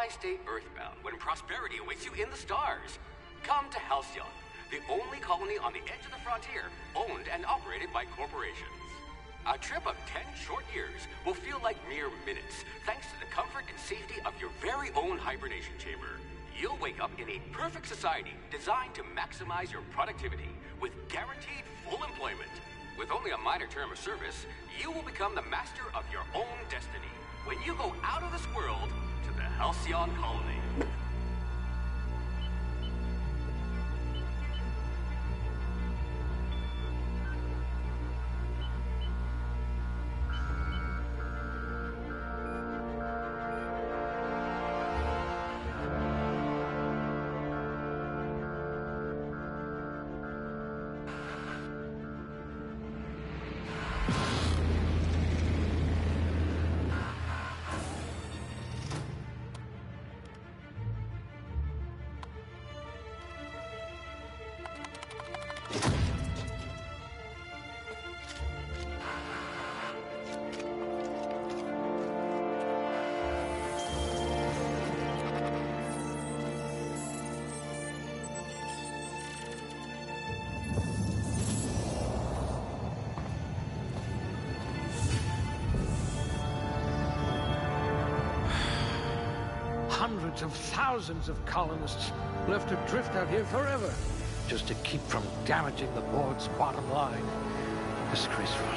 why stay earthbound when prosperity awaits you in the stars? Come to Halcyon, the only colony on the edge of the frontier, owned and operated by corporations. A trip of 10 short years will feel like mere minutes, thanks to the comfort and safety of your very own hibernation chamber. You'll wake up in a perfect society designed to maximize your productivity with guaranteed full employment. With only a minor term of service, you will become the master of your own destiny when you go out of this world to the Halcyon colony. Hundreds of thousands of colonists left adrift out here forever, just to keep from damaging the board's bottom line. Disgraceful.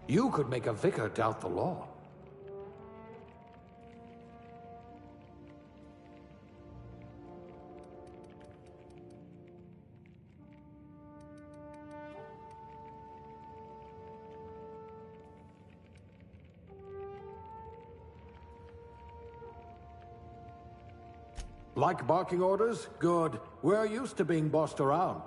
You could make a vicar doubt the law. Like barking orders? Good. We're used to being bossed around.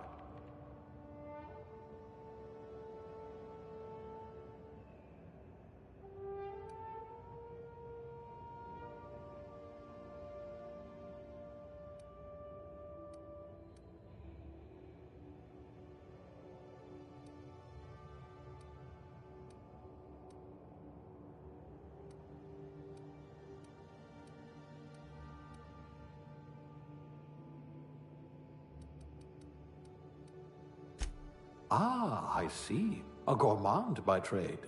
Ah, I see. A gourmand by trade.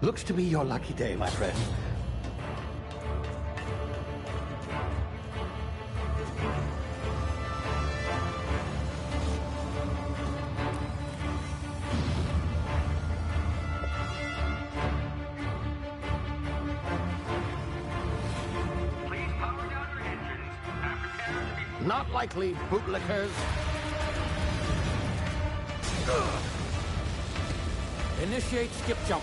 Looks to be your lucky day, my friend. Please power down your engines and prepare to be... Not likely, bootlickers. Initiate skip jump.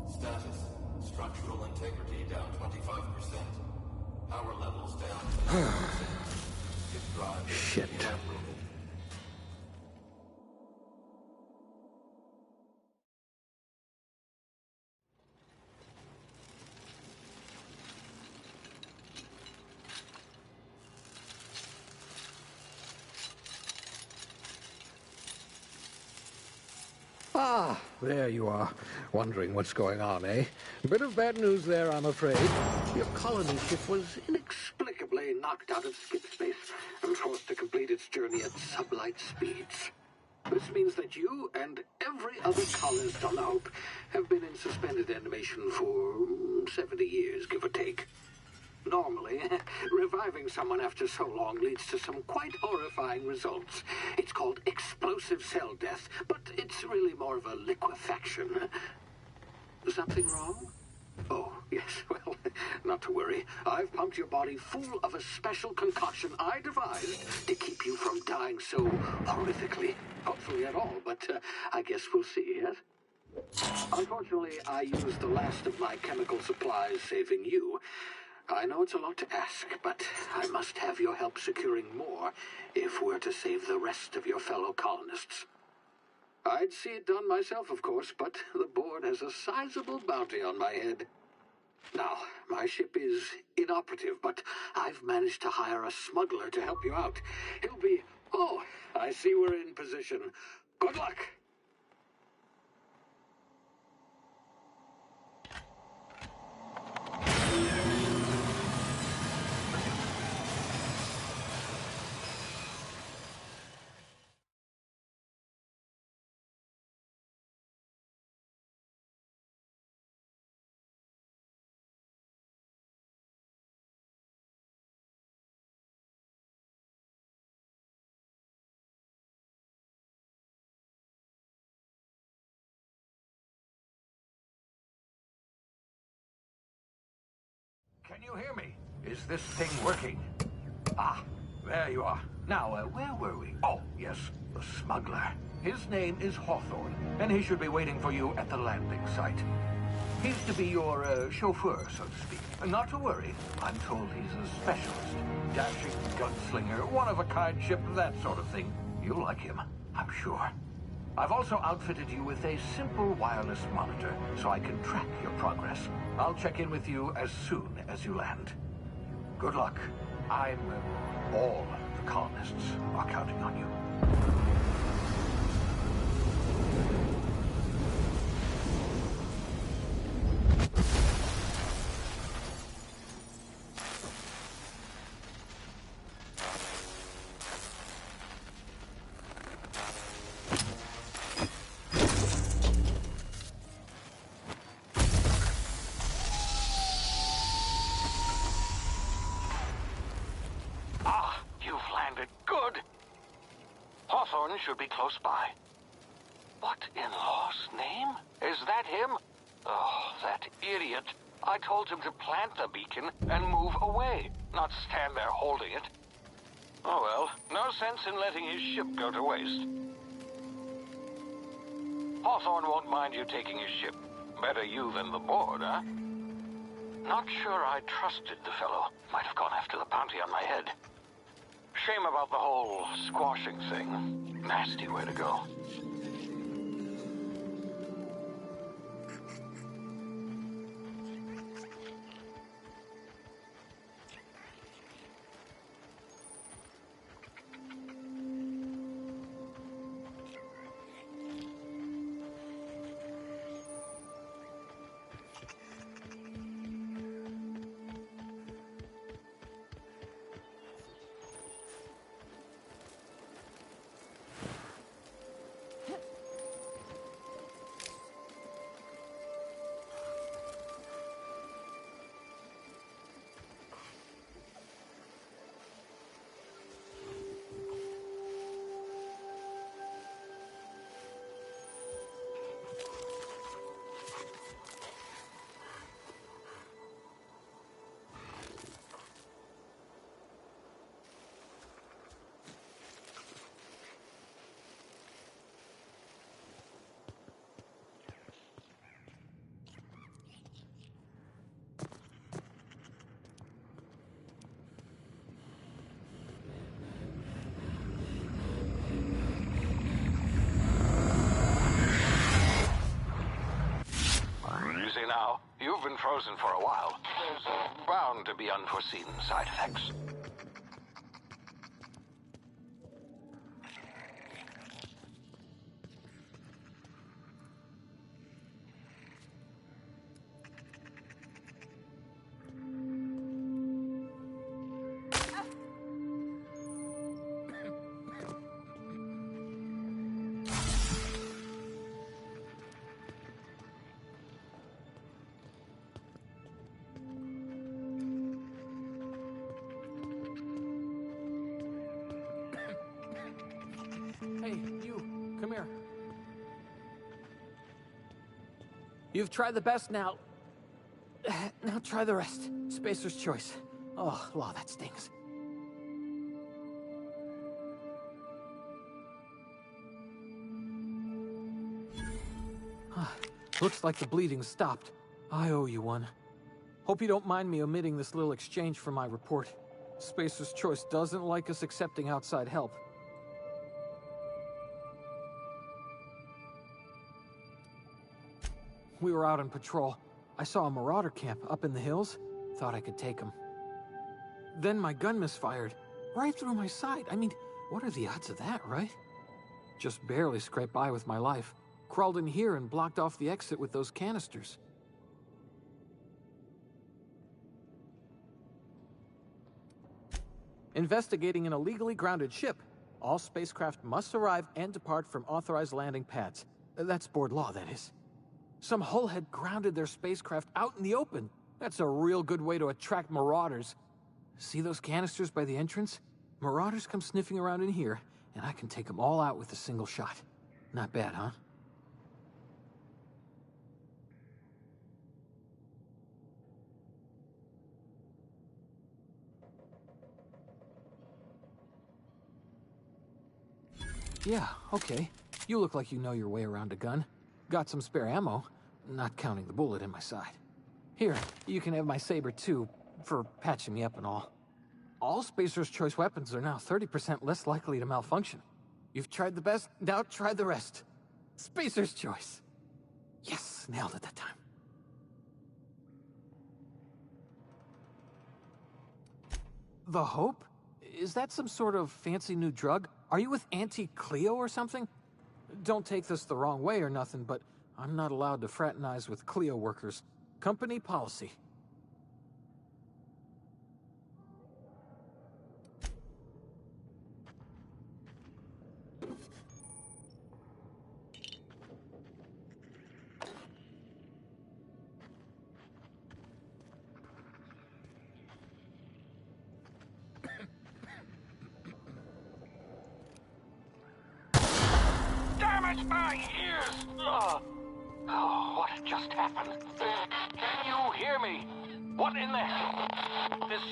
Status. Structural integrity down 25%. Power levels down 10%. Drive Shit. evaporated. Ah, there you are. Wondering what's going on, eh? A bit of bad news there, I'm afraid. Your colony ship was inexplicably knocked out of skip space and forced to complete its journey at sublight speeds. This means that you and every other colonist on the Hope have been in suspended animation for 70 years, give or take. Normally, reviving someone after so long leads to some quite horrifying results. It's called explosive cell death, but it's really more of a liquefaction. Something wrong? Oh, yes, well, not to worry. I've pumped your body full of a special concoction I devised to keep you from dying so horrifically. Hopefully at all, but I guess we'll see, yes? Unfortunately, I used the last of my chemical supplies saving you. I know it's a lot to ask, but I must have your help securing more if we're to save the rest of your fellow colonists. I'd see it done myself, of course, but the board has a sizable bounty on my head. Now, my ship is inoperative, but I've managed to hire a smuggler to help you out. He'll be... Oh, I see we're in position. Good luck! Can you hear me? Is this thing working? Ah, there you are. Now, where were we? Oh, yes, the smuggler. His name is Hawthorne, and he should be waiting for you at the landing site. He's to be your chauffeur, so to speak. Not to worry. I'm told he's a specialist. Dashing gunslinger, one-of-a-kind ship, that sort of thing. You'll like him, I'm sure. I've also outfitted you with a simple wireless monitor, so I can track your progress. I'll check in with you as soon as you land. Good luck. All the colonists are counting on you. Should be close by. What in law's name? Is that him? Oh, that idiot. I told him to plant the beacon and move away, not stand there holding it. Oh well, no sense in letting his ship go to waste. Hawthorne won't mind you taking his ship. Better you than the board, huh? Not sure I trusted the fellow. Might have gone after the bounty on my head. Shame about the whole squashing thing. Nasty way to go. been frozen for a while, there's bound to be unforeseen side effects. Hey, you, come here. You've tried the best now. Now try the rest. Spacer's choice. Oh, law, that stings. Looks like the bleeding's stopped. I owe you one. Hope you don't mind me omitting this little exchange from my report. Spacer's choice doesn't like us accepting outside help. We were out on patrol. I saw a marauder camp up in the hills. Thought I could take him. Then my gun misfired. Right through my side. I mean, what are the odds of that, right? Just barely scraped by with my life. Crawled in here and blocked off the exit with those canisters. Investigating an illegally grounded ship. All spacecraft must arrive and depart from authorized landing pads. That's board law, that is. Some hull had grounded their spacecraft out in the open. That's a real good way to attract marauders. See those canisters by the entrance? Marauders come sniffing around in here, and I can take them all out with a single shot. Not bad, huh? Yeah, okay. You look like you know your way around a gun. Got some spare ammo, not counting the bullet in my side. Here, you can have my saber too, for patching me up and all. All Spacer's choice weapons are now 30% less likely to malfunction. You've tried the best, now try the rest. Spacer's choice. Yes, nailed it that time. The Hope? Is that some sort of fancy new drug? Are you with Auntie Cleo or something? Don't take this the wrong way or nothing, but I'm not allowed to fraternize with Cleo workers. Company policy. Damn it, my ears! Oh, what just happened? Can you hear me? What in the hell? This...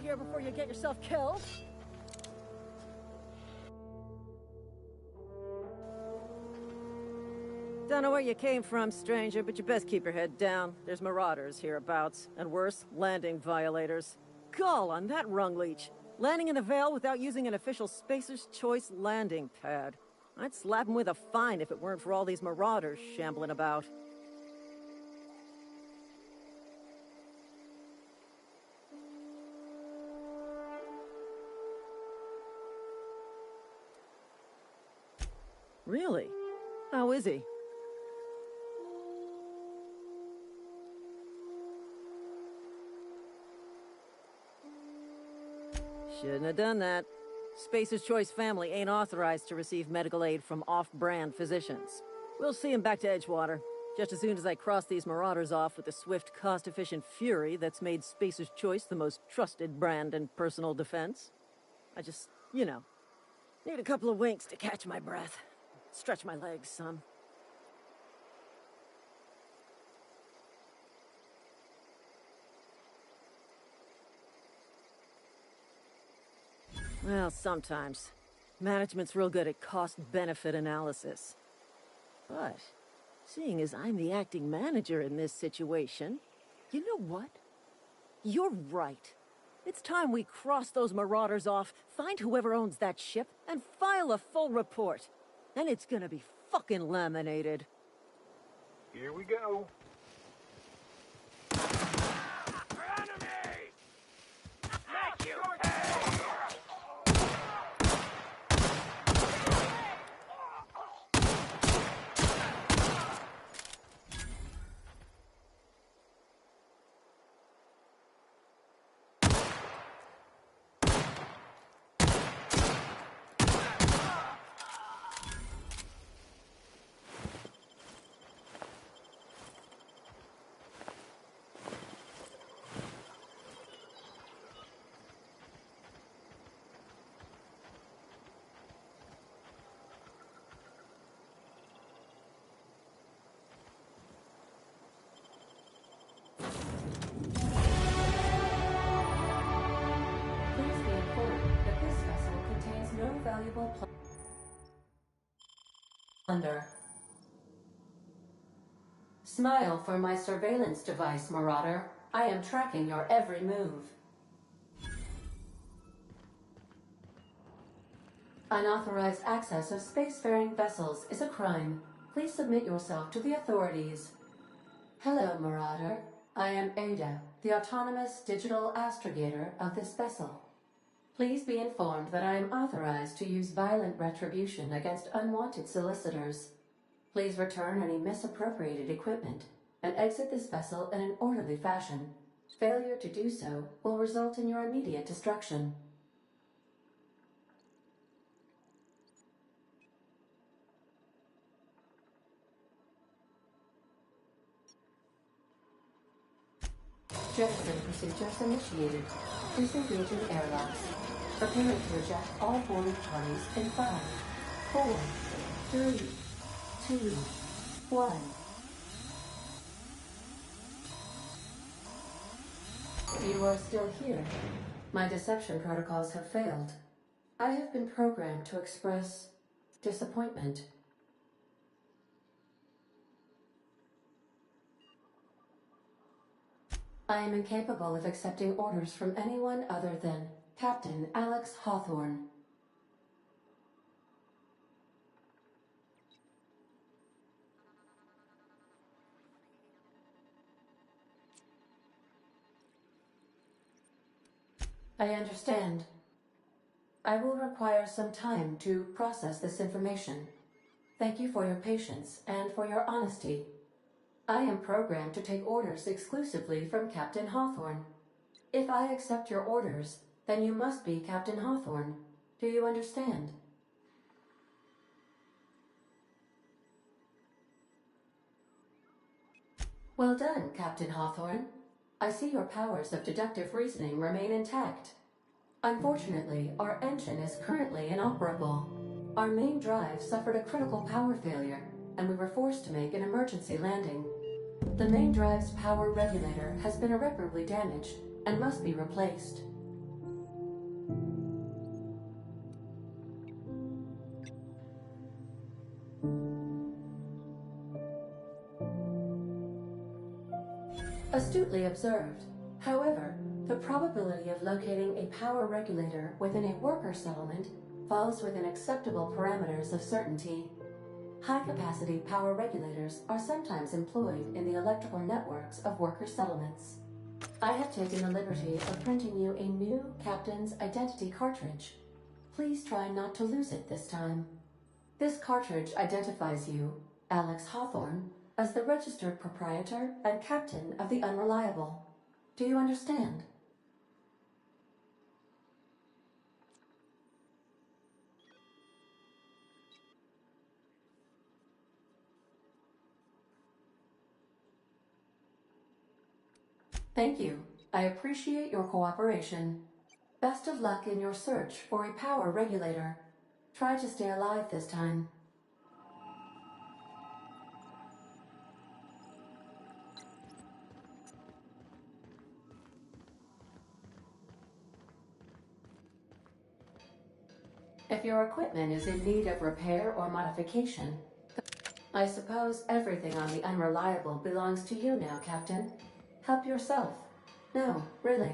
here before you get yourself killed. Don't know where you came from, stranger, but you best keep your head down. There's marauders hereabouts, and worse, landing violators. Gall on that rung leech. Landing in the Vale without using an official Spacer's Choice landing pad. I'd slap him with a fine if it weren't for all these marauders shambling about. Really? How is he? Shouldn't have done that. Spacer's Choice family ain't authorized to receive medical aid from off-brand physicians. We'll see him back to Edgewater, just as soon as I cross these marauders off with the swift, cost-efficient fury that's made Spacer's Choice the most trusted brand in personal defense. I just, you know, need a couple of winks to catch my breath. Stretch my legs some. Well, sometimes. Management's real good at cost-benefit analysis. But, seeing as I'm the acting manager in this situation, you know what? You're right. It's time we cross those marauders off, find whoever owns that ship, and file a full report. Then it's gonna be fucking laminated. Here we go. Plunder. Smile for my surveillance device, Marauder. I am tracking your every move. Unauthorized access of spacefaring vessels is a crime. Please submit yourself to the authorities. Hello, Marauder. I am Ada, the autonomous digital astrogator of this vessel. Please be informed that I am authorized to use violent retribution against unwanted solicitors. Please return any misappropriated equipment and exit this vessel in an orderly fashion. Failure to do so will result in your immediate destruction. Jettison procedures initiated. Disengaging airlocks. Preparing to eject all boarding parties in 5, 4, 3, 2, 1. You are still here. My deception protocols have failed. I have been programmed to express disappointment. I am incapable of accepting orders from anyone other than Captain Alex Hawthorne. I understand. I will require some time to process this information. Thank you for your patience and for your honesty. I am programmed to take orders exclusively from Captain Hawthorne. If I accept your orders, then you must be Captain Hawthorne. Do you understand? Well done, Captain Hawthorne. I see your powers of deductive reasoning remain intact. Unfortunately, our engine is currently inoperable. Our main drive suffered a critical power failure, and we were forced to make an emergency landing. The main drive's power regulator has been irreparably damaged and must be replaced. Astutely observed. However, the probability of locating a power regulator within a worker settlement falls within acceptable parameters of certainty. High-capacity power regulators are sometimes employed in the electrical networks of worker settlements. I have taken the liberty of printing you a new Captain's Identity cartridge. Please try not to lose it this time. This cartridge identifies you, Alex Hawthorne, as the registered proprietor and captain of the Unreliable. Do you understand? Thank you. I appreciate your cooperation. Best of luck in your search for a power regulator. Try to stay alive this time. If your equipment is in need of repair or modification, I suppose everything on the Unreliable belongs to you now, Captain. Help yourself. No, really.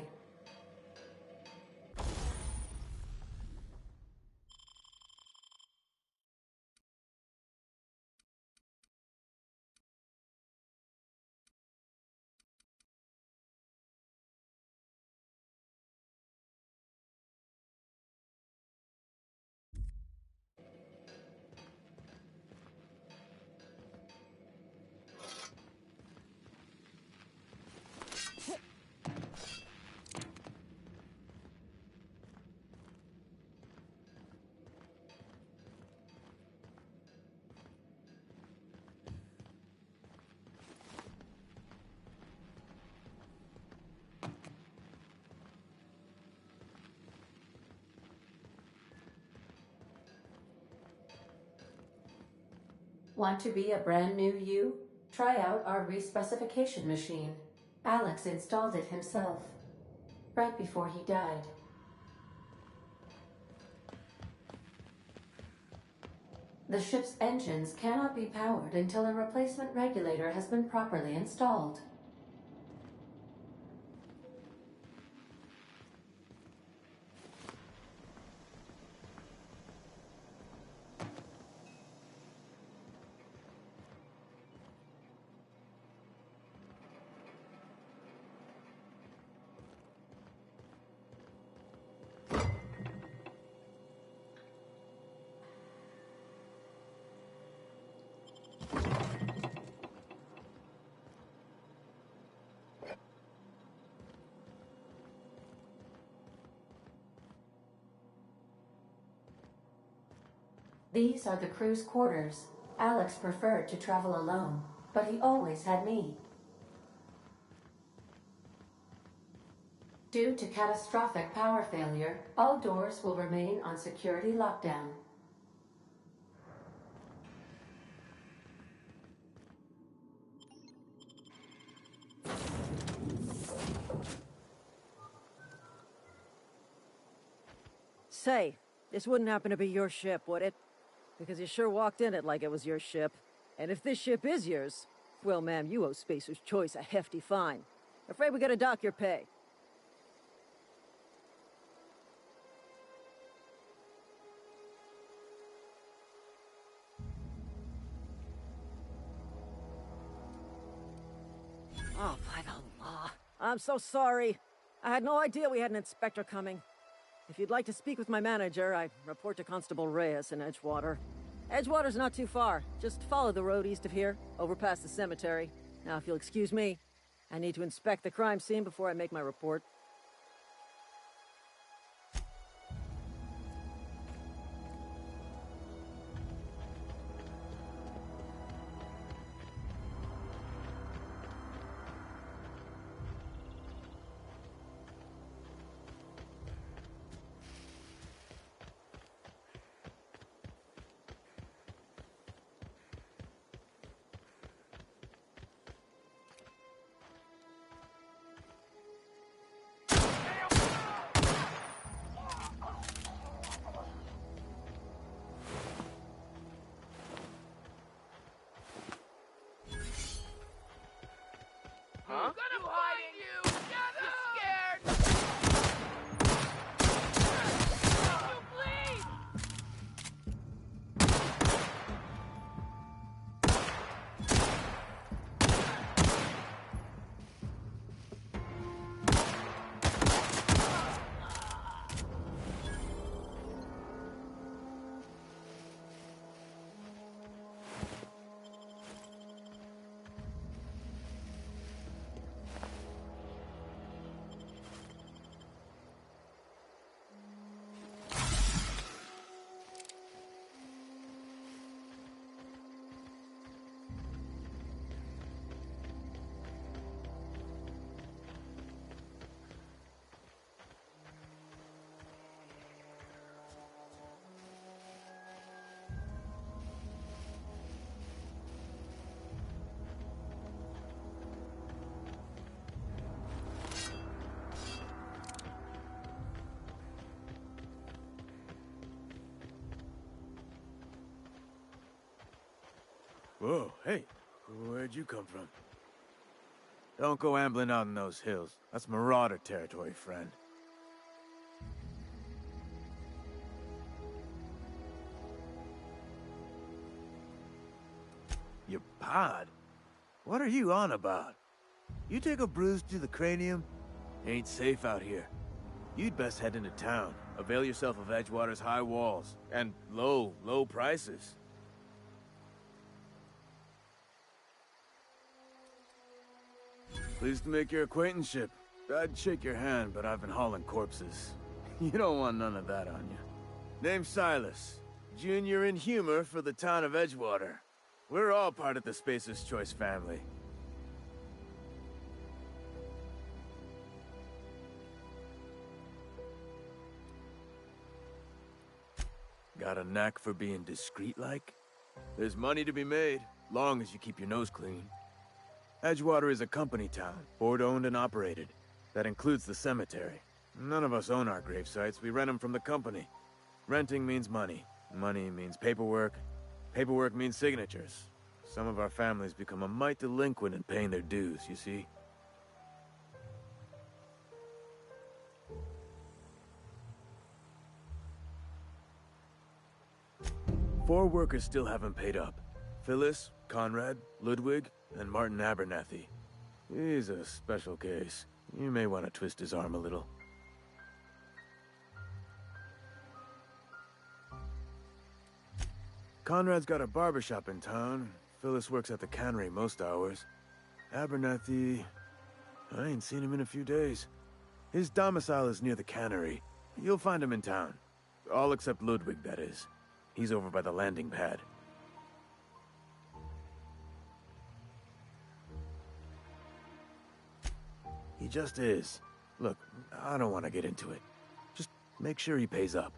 Want to be a brand new you? Try out our respecification machine. Alex installed it himself, right before he died. The ship's engines cannot be powered until a replacement regulator has been properly installed. These are the crew's quarters. Alex preferred to travel alone, but he always had me. Due to catastrophic power failure, all doors will remain on security lockdown. Say, this wouldn't happen to be your ship, would it? Because you sure walked in it like it was your ship. And if this ship is yours, well, ma'am, you owe Spacer's Choice a hefty fine. Afraid we gotta dock your pay. Oh, by the law. I'm so sorry. I had no idea we had an inspector coming. If you'd like to speak with my manager, I report to Constable Reyes in Edgewater. Edgewater's not too far. Just follow the road east of here, over past the cemetery. Now, if you'll excuse me, I need to inspect the crime scene before I make my report. Whoa, hey, where'd you come from? Don't go ambling out in those hills. That's Marauder territory, friend. Your pod? What are you on about? You take a bruise to the cranium? Ain't safe out here. You'd best head into town. Avail yourself of Edgewater's high walls. And low prices. Pleased to make your acquaintanceship. I'd shake your hand, but I've been hauling corpses. You don't want none of that on you. Name's Silas. Junior in humor for the town of Edgewater. We're all part of the Spacer's Choice family. Got a knack for being discreet-like? There's money to be made, long as you keep your nose clean. Edgewater is a company town, board-owned and operated. That includes the cemetery. None of us own our grave sites, we rent them from the company. Renting means money. Money means paperwork. Paperwork means signatures. Some of our families become a mite delinquent in paying their dues, you see? Four workers still haven't paid up. Phyllis, Conrad, Ludwig, and Martin Abernathy. He's a special case. You may want to twist his arm a little. Conrad's got a barbershop in town. Phyllis works at the cannery most hours. Abernathy... I ain't seen him in a few days. His domicile is near the cannery. You'll find him in town. All except Ludwig, that is. He's over by the landing pad. He just is. Look, I don't want to get into it. Just make sure he pays up.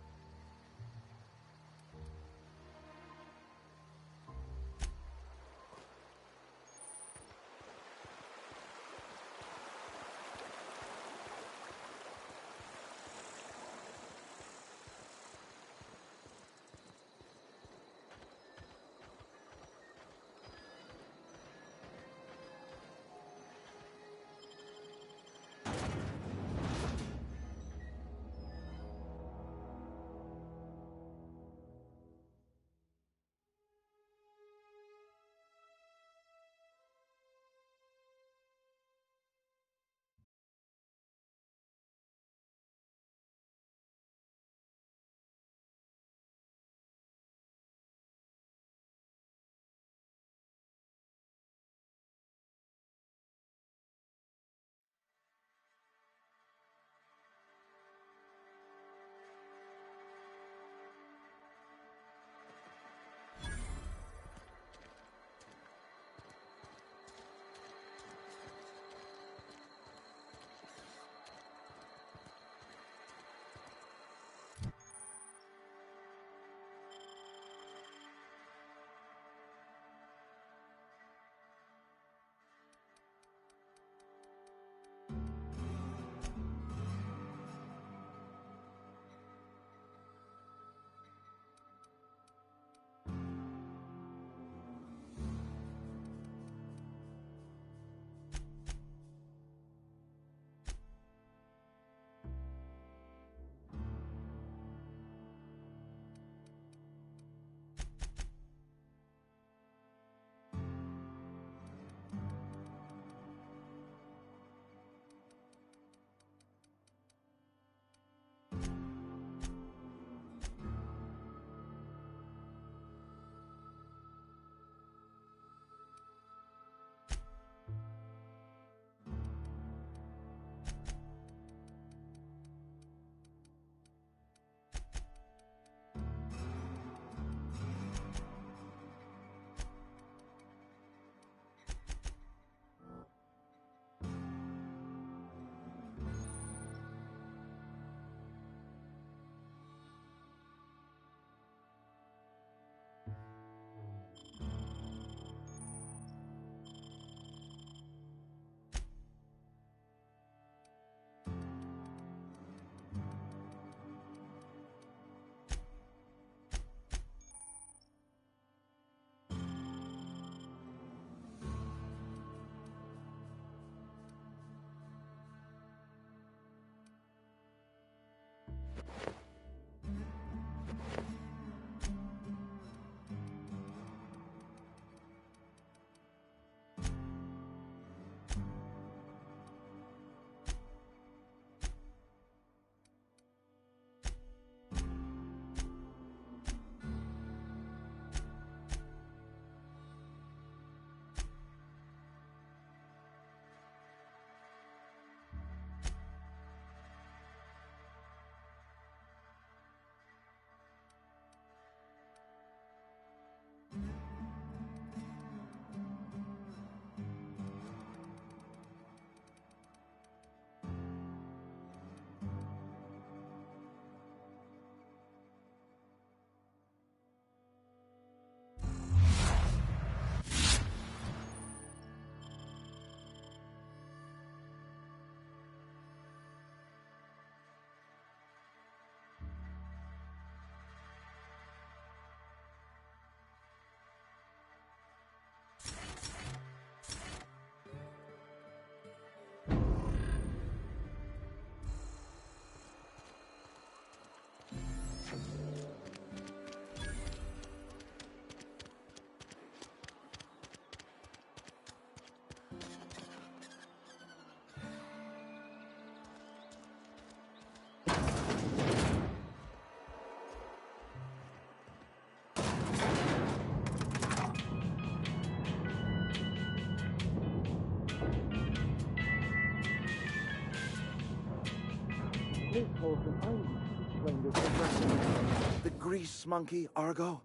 The grease monkey, Argo?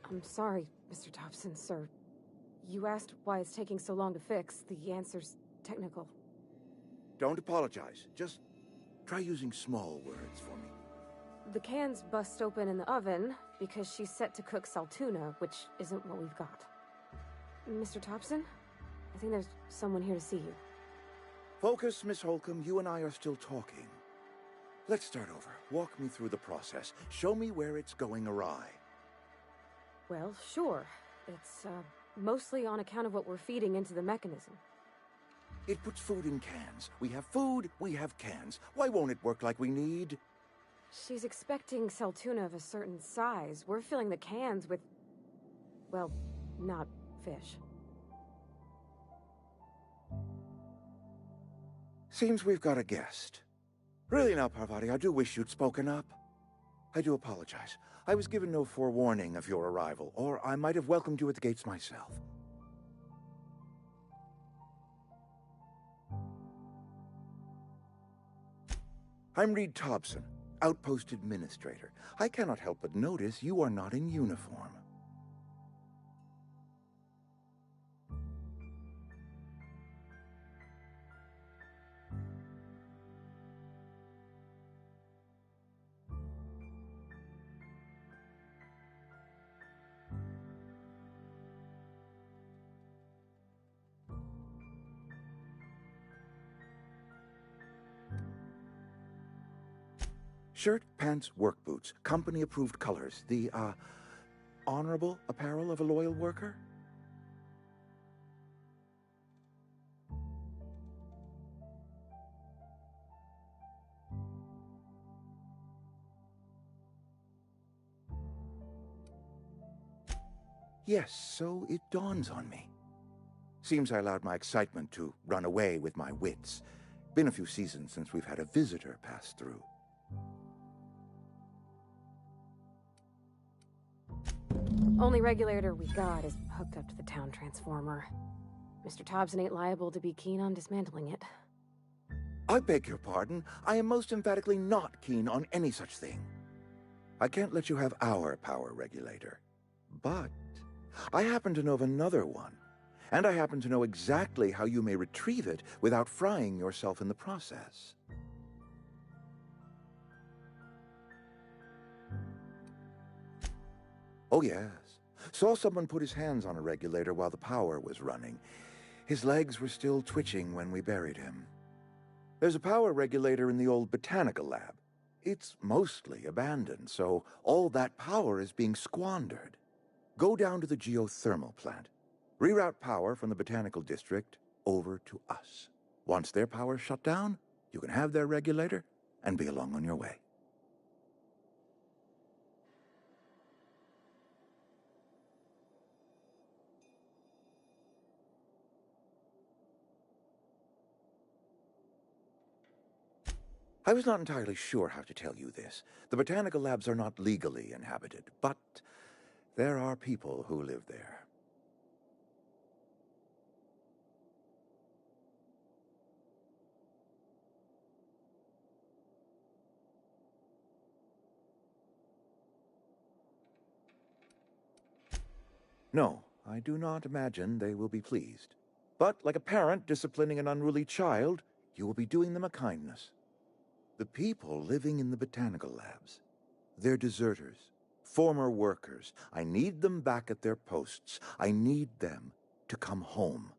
I'm sorry, Mr. Thompson, sir. You asked why it's taking so long to fix. The answer's technical. Don't apologize. Just try using small words for me. The cans bust open in the oven because she's set to cook saltuna, which isn't what we've got. Mr. Thompson? I think there's someone here to see you. Focus, Miss Holcomb. You and I are still talking. Let's start over. Walk me through the process. Show me where it's going awry. Well, sure. It's, mostly on account of what we're feeding into the mechanism. It puts food in cans. We have food, we have cans. Why won't it work like we need? She's expecting saltuna of a certain size. We're filling the cans with, well, not fish. Seems we've got a guest. Really now, Parvati, I do wish you'd spoken up. I do apologize. I was given no forewarning of your arrival, or I might have welcomed you at the gates myself. I'm Reed Thompson, Outpost Administrator. I cannot help but notice you are not in uniform. Shirt, pants, work boots, company-approved colors. The, honorable apparel of a loyal worker? Yes, so it dawns on me. Seems I allowed my excitement to run away with my wits. Been a few seasons since we've had a visitor pass through. Only regulator we got is hooked up to the town transformer. Mr. Thompson ain't liable to be keen on dismantling it. I beg your pardon. I am most emphatically not keen on any such thing. I can't let you have our power regulator. But I happen to know of another one. And I happen to know exactly how you may retrieve it without frying yourself in the process. Oh, yes. Saw someone put his hands on a regulator while the power was running. His legs were still twitching when we buried him. There's a power regulator in the old botanical lab. It's mostly abandoned, so all that power is being squandered. Go down to the geothermal plant. Reroute power from the botanical district over to us. Once their power's shut down, you can have their regulator and be along on your way. I was not entirely sure how to tell you this. The botanical labs are not legally inhabited, but there are people who live there. No, I do not imagine they will be pleased. But like a parent disciplining an unruly child, you will be doing them a kindness. The people living in the botanical labs, they're deserters, former workers. I need them back at their posts. I need them to come home.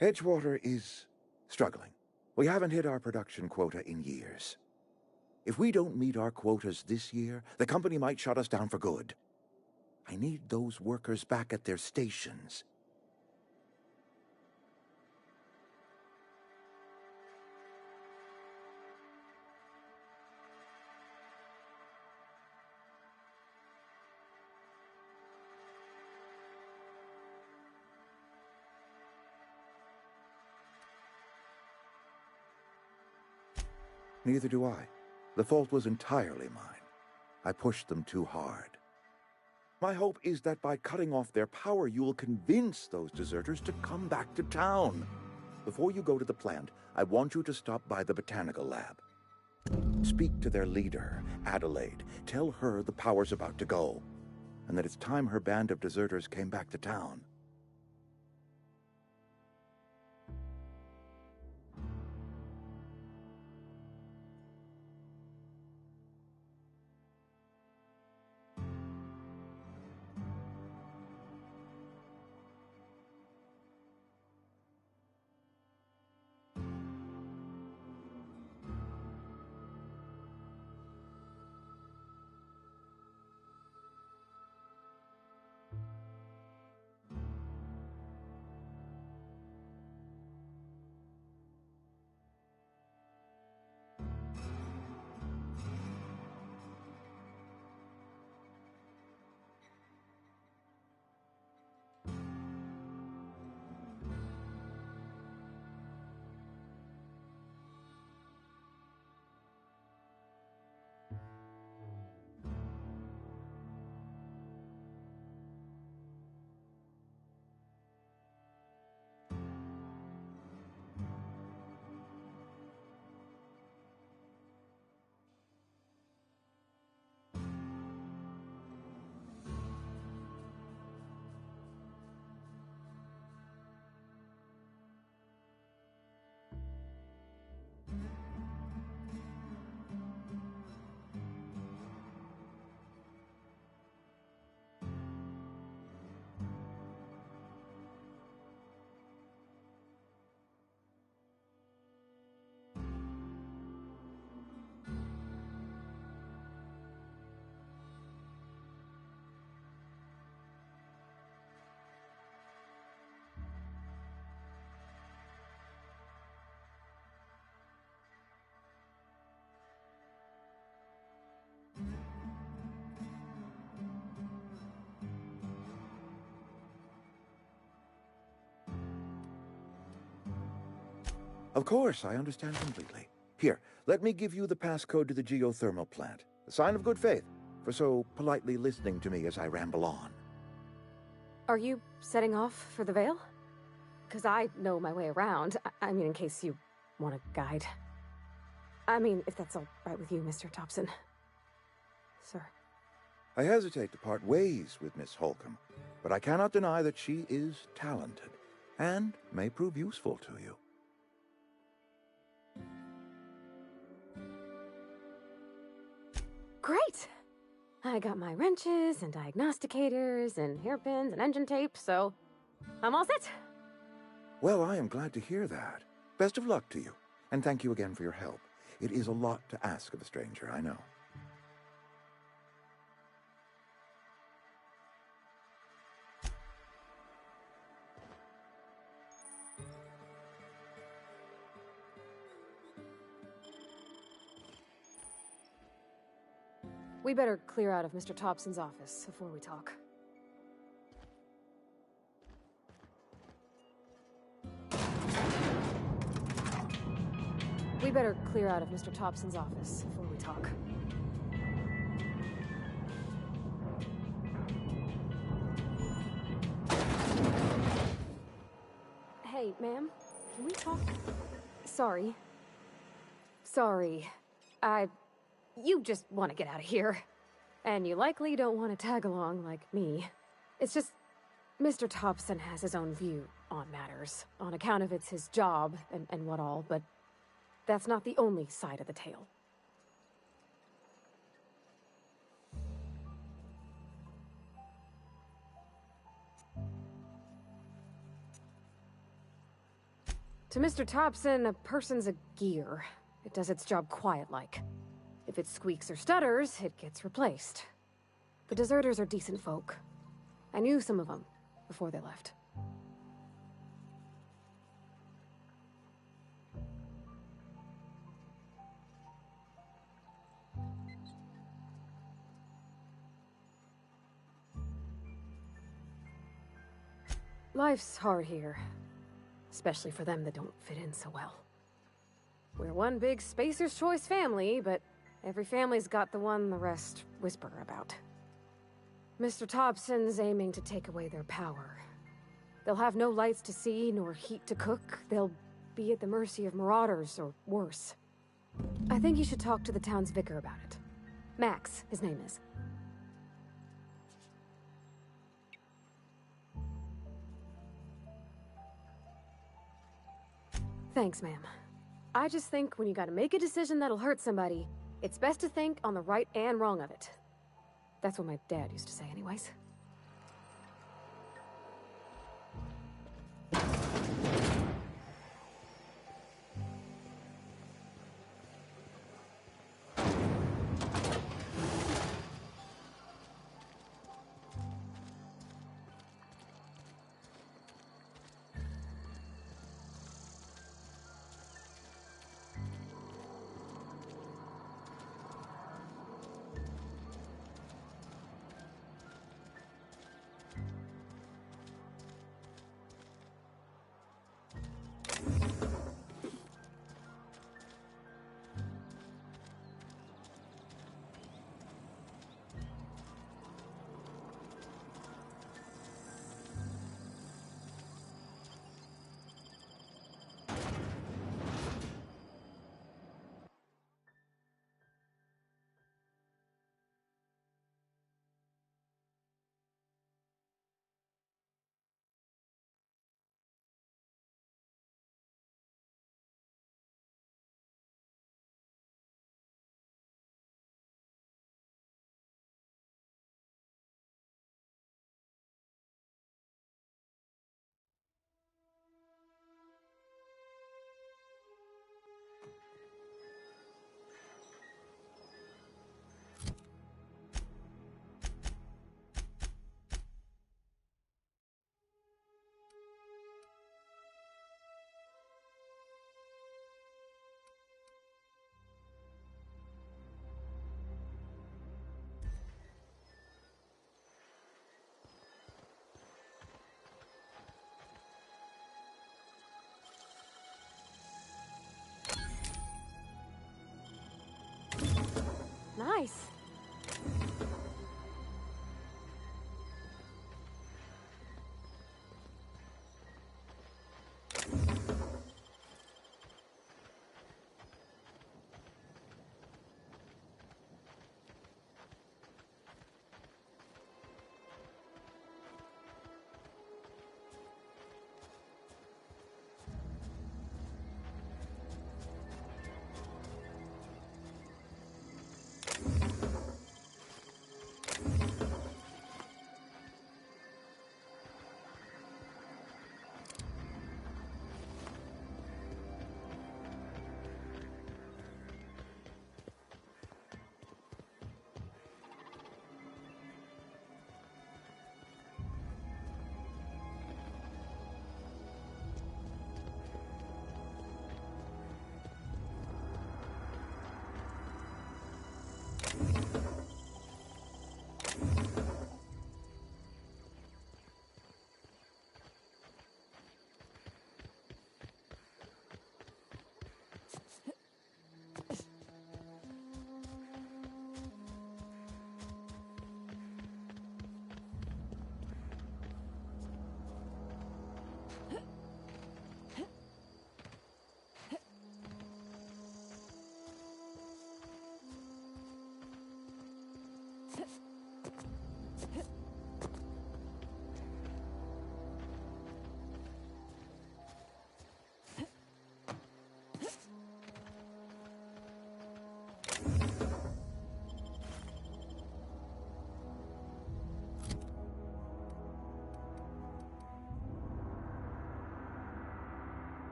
Edgewater is struggling. We haven't hit our production quota in years. If we don't meet our quotas this year, the company might shut us down for good. I need those workers back at their stations. Neither do I. The fault was entirely mine. I pushed them too hard. My hope is that by cutting off their power, you will convince those deserters to come back to town. Before you go to the plant, I want you to stop by the botanical lab. Speak to their leader, Adelaide. Tell her the power's about to go, and that it's time her band of deserters came back to town. Of course, I understand completely. Here, let me give you the passcode to the geothermal plant. A sign of good faith, for so politely listening to me as I ramble on. Are you setting off for the Vale? Because I know my way around. I mean, in case you want a guide. I mean, if that's all right with you, Mr. Thompson. Sir. I hesitate to part ways with Miss Holcomb, but I cannot deny that she is talented, and may prove useful to you. Great! I got my wrenches and diagnosticators and hairpins and engine tape, so I'm all set. Well, I am glad to hear that. Best of luck to you, and thank you again for your help. It is a lot to ask of a stranger, I know. We better clear out of Mr. Thompson's office before we talk. We better clear out of Mr. Thompson's office before we talk. Hey, ma'am, can we talk? Sorry. You just want to get out of here. And you likely don't want to tag along like me. It's just, Mr. Thompson has his own view on matters, on account of it's his job and what all, but that's not the only side of the tale. To Mr. Thompson, a person's a gear. It does its job quiet-like. If it squeaks or stutters, it gets replaced. The deserters are decent folk. I knew some of them before they left. Life's hard here. Especially for them that don't fit in so well. We're one big Spacer's Choice family, but every family's got the one the rest whisper about. Mr. Thompson's aiming to take away their power. They'll have no lights to see, nor heat to cook. They'll be at the mercy of marauders, or worse. I think you should talk to the town's vicar about it. Max, his name is. Thanks, ma'am. I just think when you gotta make a decision that'll hurt somebody, it's best to think on the right and wrong of it. That's what my dad used to say anyways.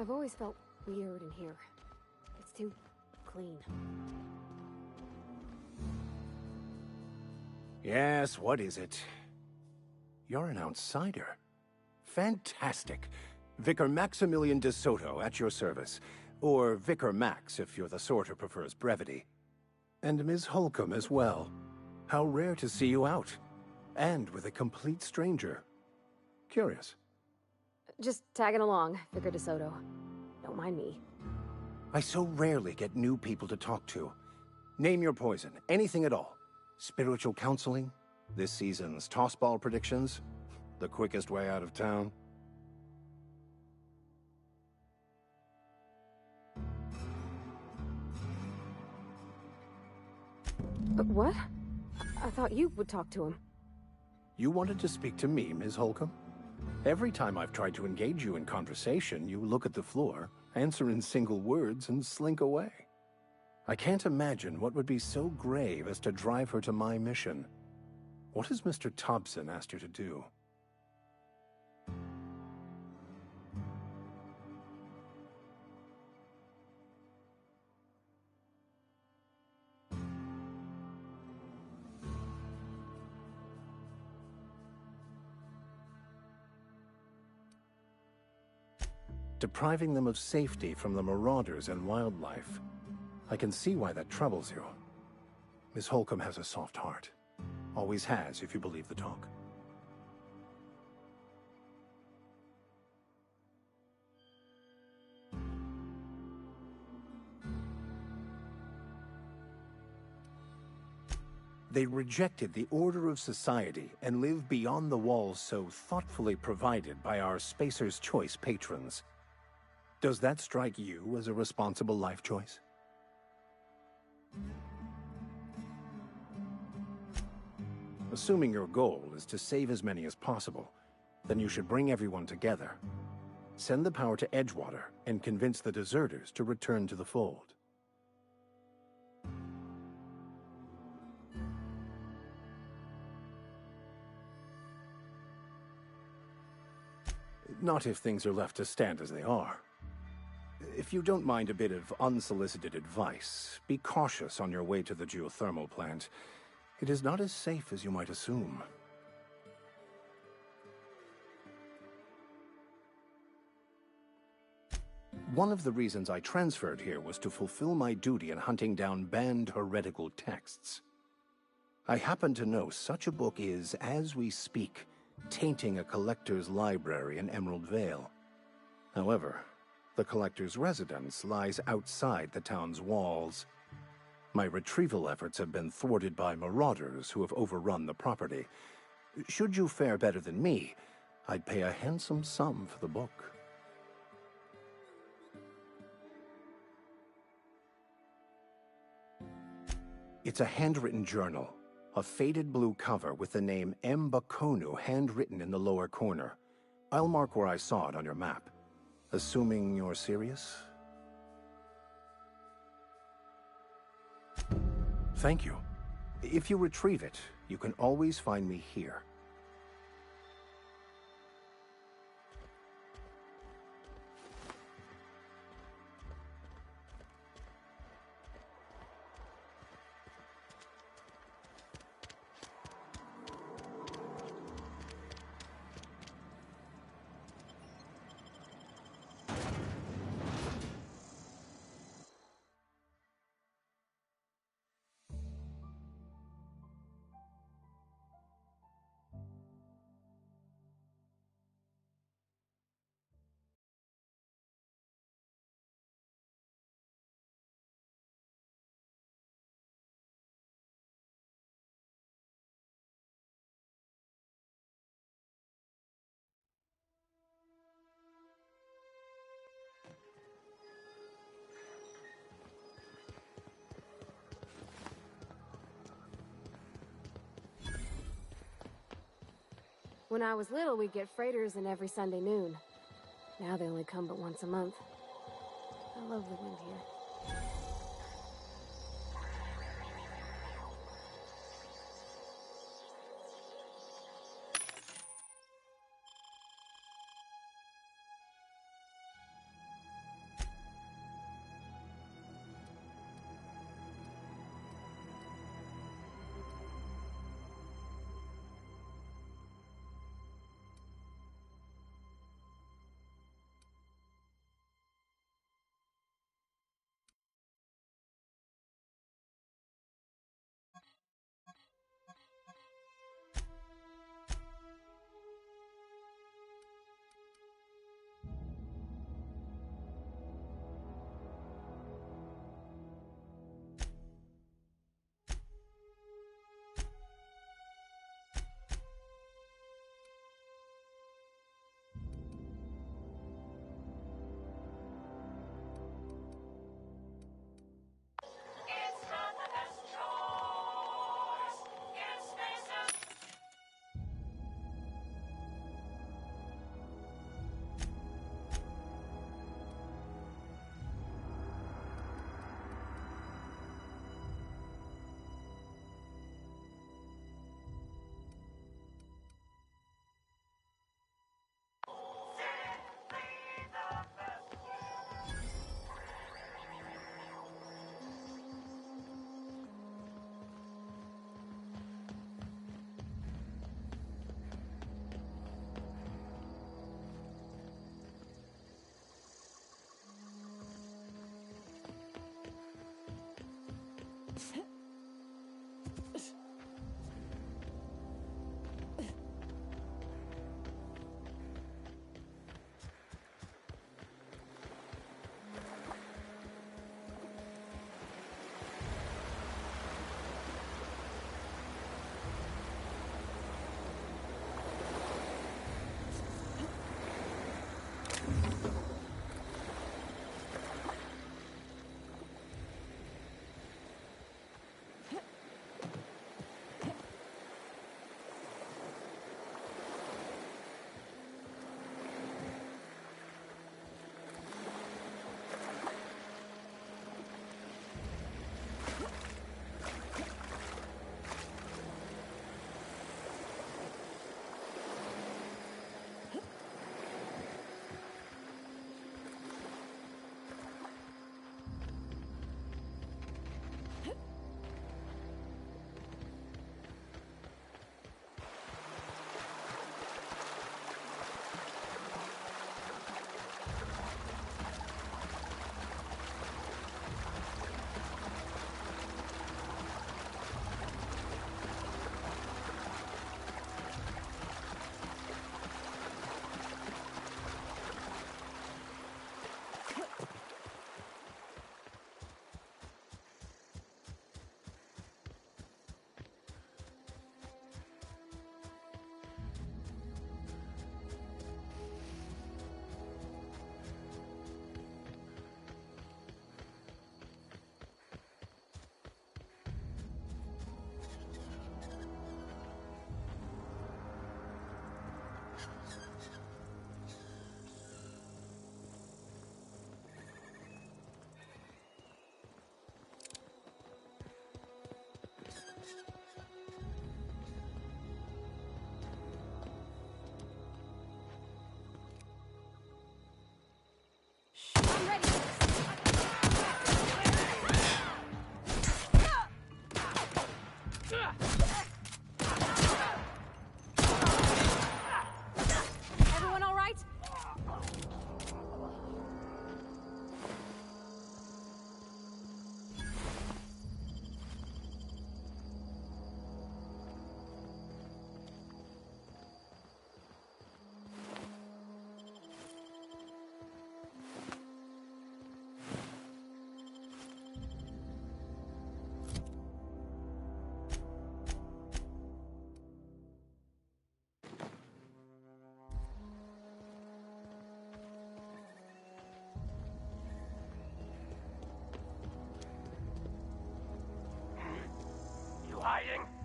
I've always felt weird in here. It's too clean. Yes, what is it? You're an outsider. Fantastic. Vicar Maximilian de Soto at your service. Or Vicar Max, if you're the sort who prefers brevity. And Ms. Holcomb as well. How rare to see you out. And with a complete stranger. Curious. Just tagging along, Vicar de Soto. Don't mind me. I so rarely get new people to talk to. Name your poison, anything at all. Spiritual counseling? This season's tossball predictions? The quickest way out of town? What? I thought you would talk to him. You wanted to speak to me, Ms. Holcomb? Every time I've tried to engage you in conversation, you look at the floor, answer in single words, and slink away. I can't imagine what would be so grave as to drive her to my mission. What has Mr. Thompson asked you to do? Depriving them of safety from the marauders and wildlife. I can see why that troubles you. Miss Holcomb has a soft heart. Always has, if you believe the talk. They rejected the order of society and live beyond the walls so thoughtfully provided by our Spacer's Choice patrons. Does that strike you as a responsible life choice? Assuming your goal is to save as many as possible, then you should bring everyone together. Send the power to Edgewater and convince the deserters to return to the fold. Not if things are left to stand as they are. If you don't mind a bit of unsolicited advice, be cautious on your way to the geothermal plant. It is not as safe as you might assume. One of the reasons I transferred here was to fulfill my duty in hunting down banned heretical texts. I happen to know such a book is, as we speak, tainting a collector's library in Emerald Vale. However, the collector's residence lies outside the town's walls. My retrieval efforts have been thwarted by marauders who have overrun the property. Should you fare better than me, I'd pay a handsome sum for the book. It's a handwritten journal, a faded blue cover with the name M. Bakonu handwritten in the lower corner. I'll mark where I saw it on your map. Assuming you're serious? Thank you. If you retrieve it, you can always find me here. When I was little, we'd get freighters in every Sunday noon. Now they only come but once a month. I love the wind here.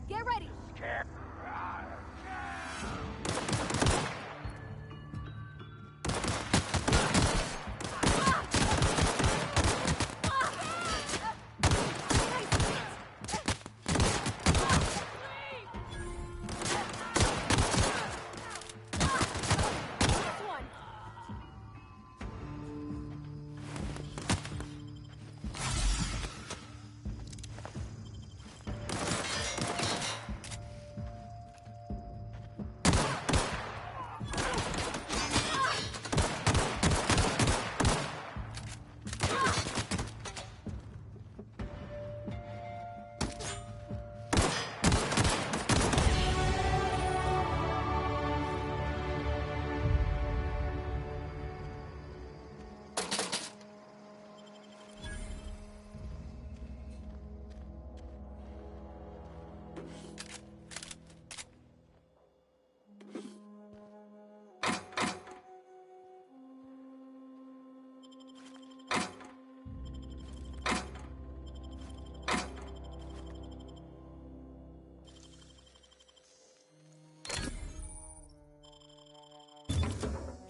Get ready! Skip.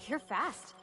You're fast.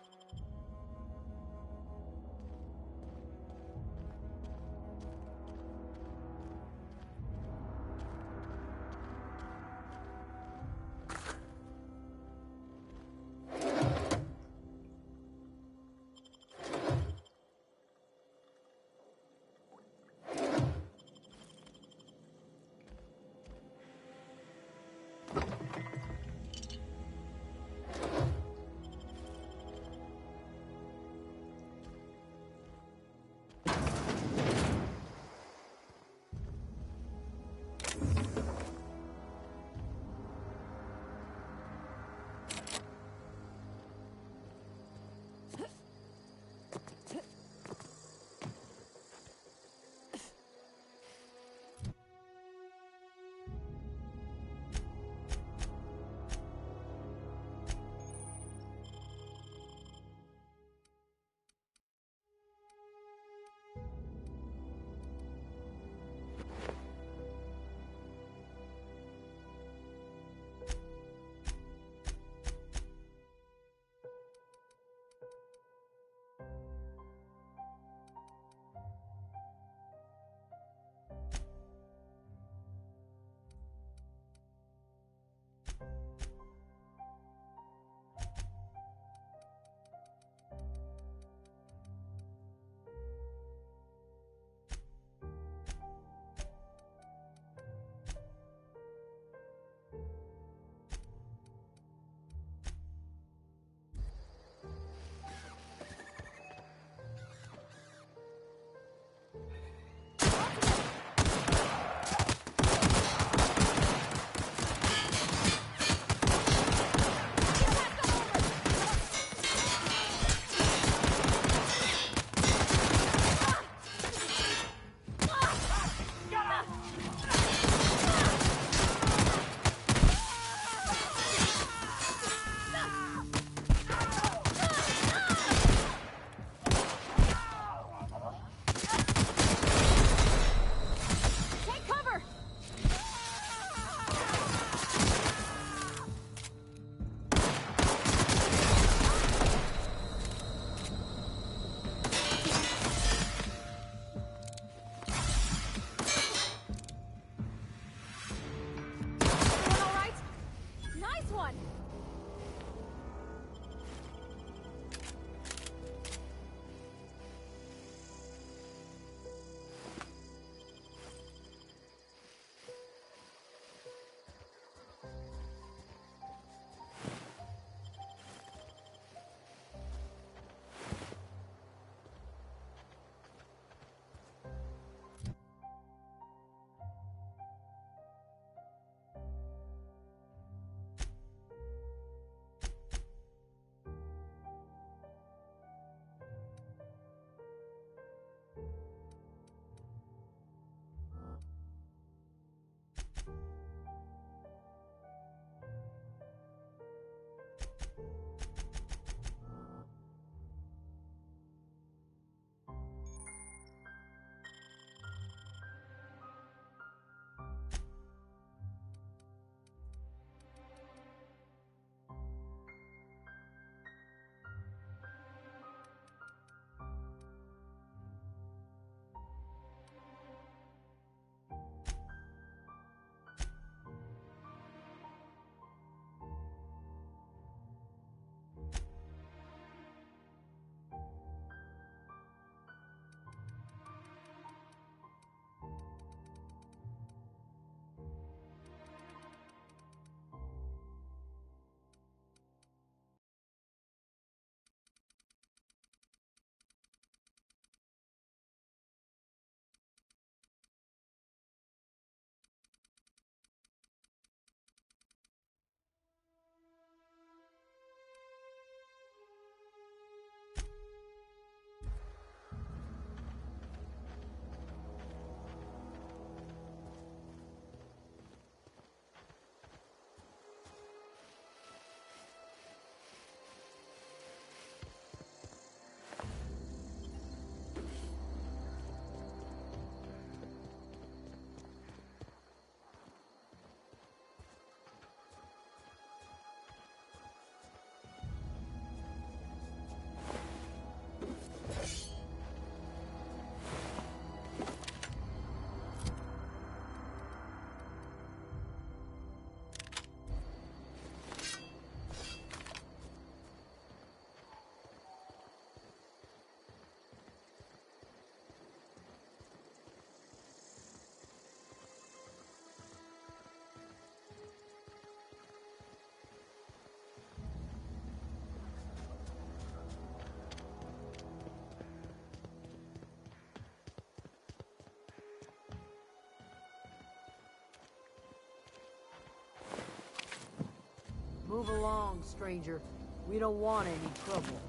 Move along, stranger. We don't want any trouble.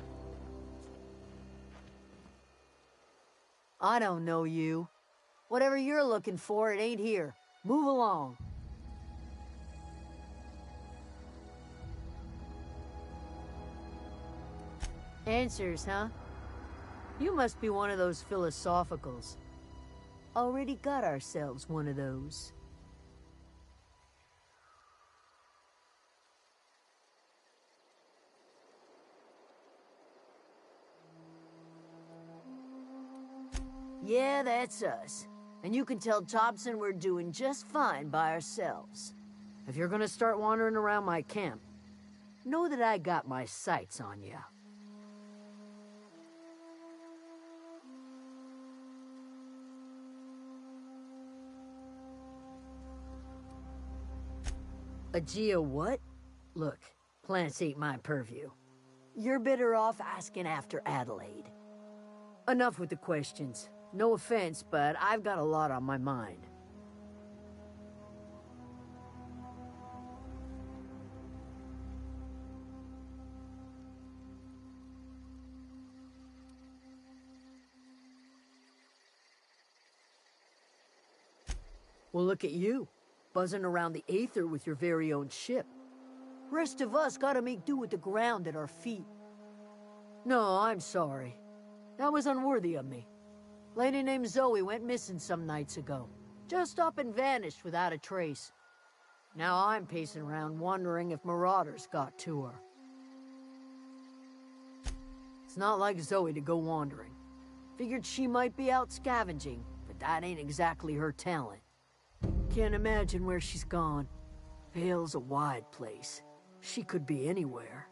I don't know you. Whatever you're looking for, it ain't here. Move along. Answers, huh? You must be one of those philosophicals. Already got ourselves one of those. Yeah, that's us. And you can tell Thompson we're doing just fine by ourselves. If you're gonna start wandering around my camp, know that I got my sights on you. A geo what? Look, plants ain't my purview. You're better off asking after Adelaide. Enough with the questions. No offense, but I've got a lot on my mind. Well, look at you, buzzing around the Aether with your very own ship. Rest of us gotta make do with the ground at our feet. No, I'm sorry. That was unworthy of me. Lady named Zoe went missing some nights ago. Just up and vanished without a trace. Now I'm pacing around wondering if marauders got to her. It's not like Zoe to go wandering. Figured she might be out scavenging, but that ain't exactly her talent. Can't imagine where she's gone. Vale's a wide place. She could be anywhere.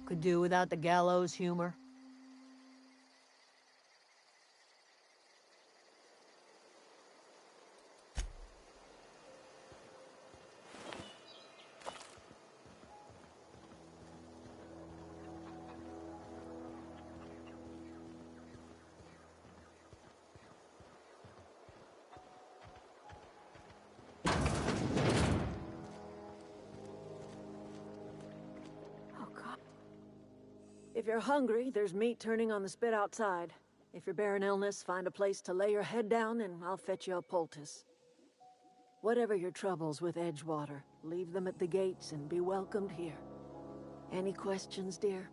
Could do without the gallows humor. If you're hungry, there's meat turning on the spit outside. If you're bearing illness, find a place to lay your head down and I'll fetch you a poultice. Whatever your troubles with Edgewater, leave them at the gates and be welcomed here. Any questions, dear?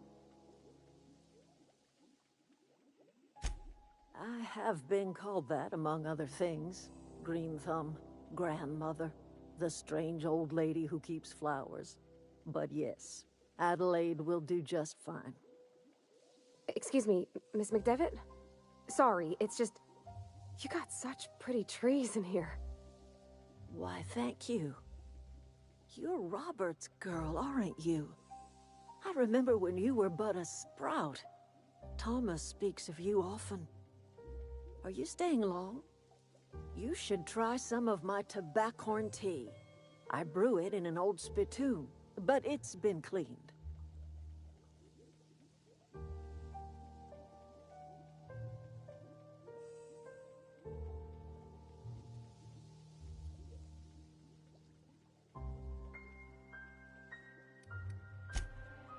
I have been called that, among other things. Green Thumb, grandmother, the strange old lady who keeps flowers. But yes, Adelaide will do just fine. Excuse me, Miss McDevitt? Sorry, it's just... You got such pretty trees in here. Why, thank you. You're Robert's girl, aren't you? I remember when you were but a sprout. Thomas speaks of you often. Are you staying long? You should try some of my tobaccorn tea. I brew it in an old spittoon, but it's been cleaned.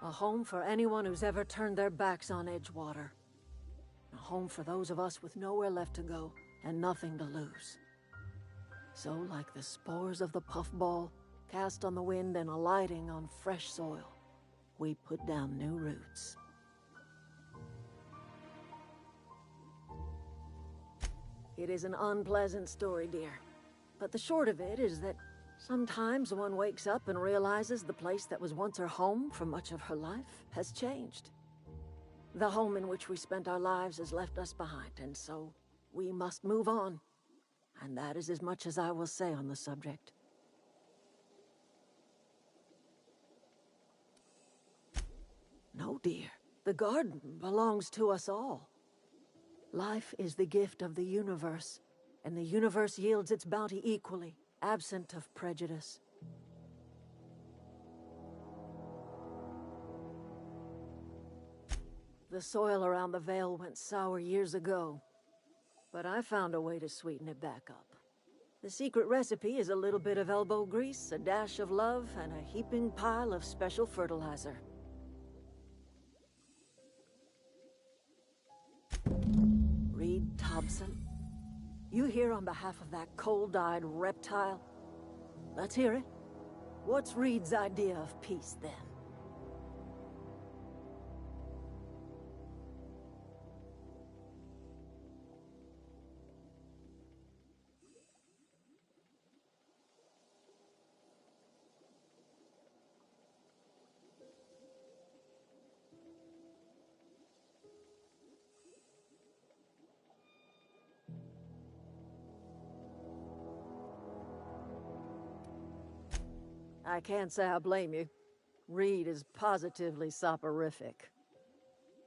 A home for anyone who's ever turned their backs on Edgewater. A home for those of us with nowhere left to go and nothing to lose. So, like the spores of the puffball, cast on the wind and alighting on fresh soil, we put down new roots. It is an unpleasant story, dear. But the short of it is that sometimes one wakes up and realizes the place that was once her home for much of her life has changed. The home in which we spent our lives has left us behind, and so we must move on. And that is as much as I will say on the subject. No, dear. The garden belongs to us all. Life is the gift of the universe, and the universe yields its bounty equally, absent of prejudice. The soil around the Vale went sour years ago, but I found a way to sweeten it back up. The secret recipe is a little bit of elbow grease, a dash of love, and a heaping pile of special fertilizer. Reed Thompson, you here on behalf of that cold-eyed reptile? Let's hear it. What's Reed's idea of peace, then? I can't say I blame you. Reed is positively soporific.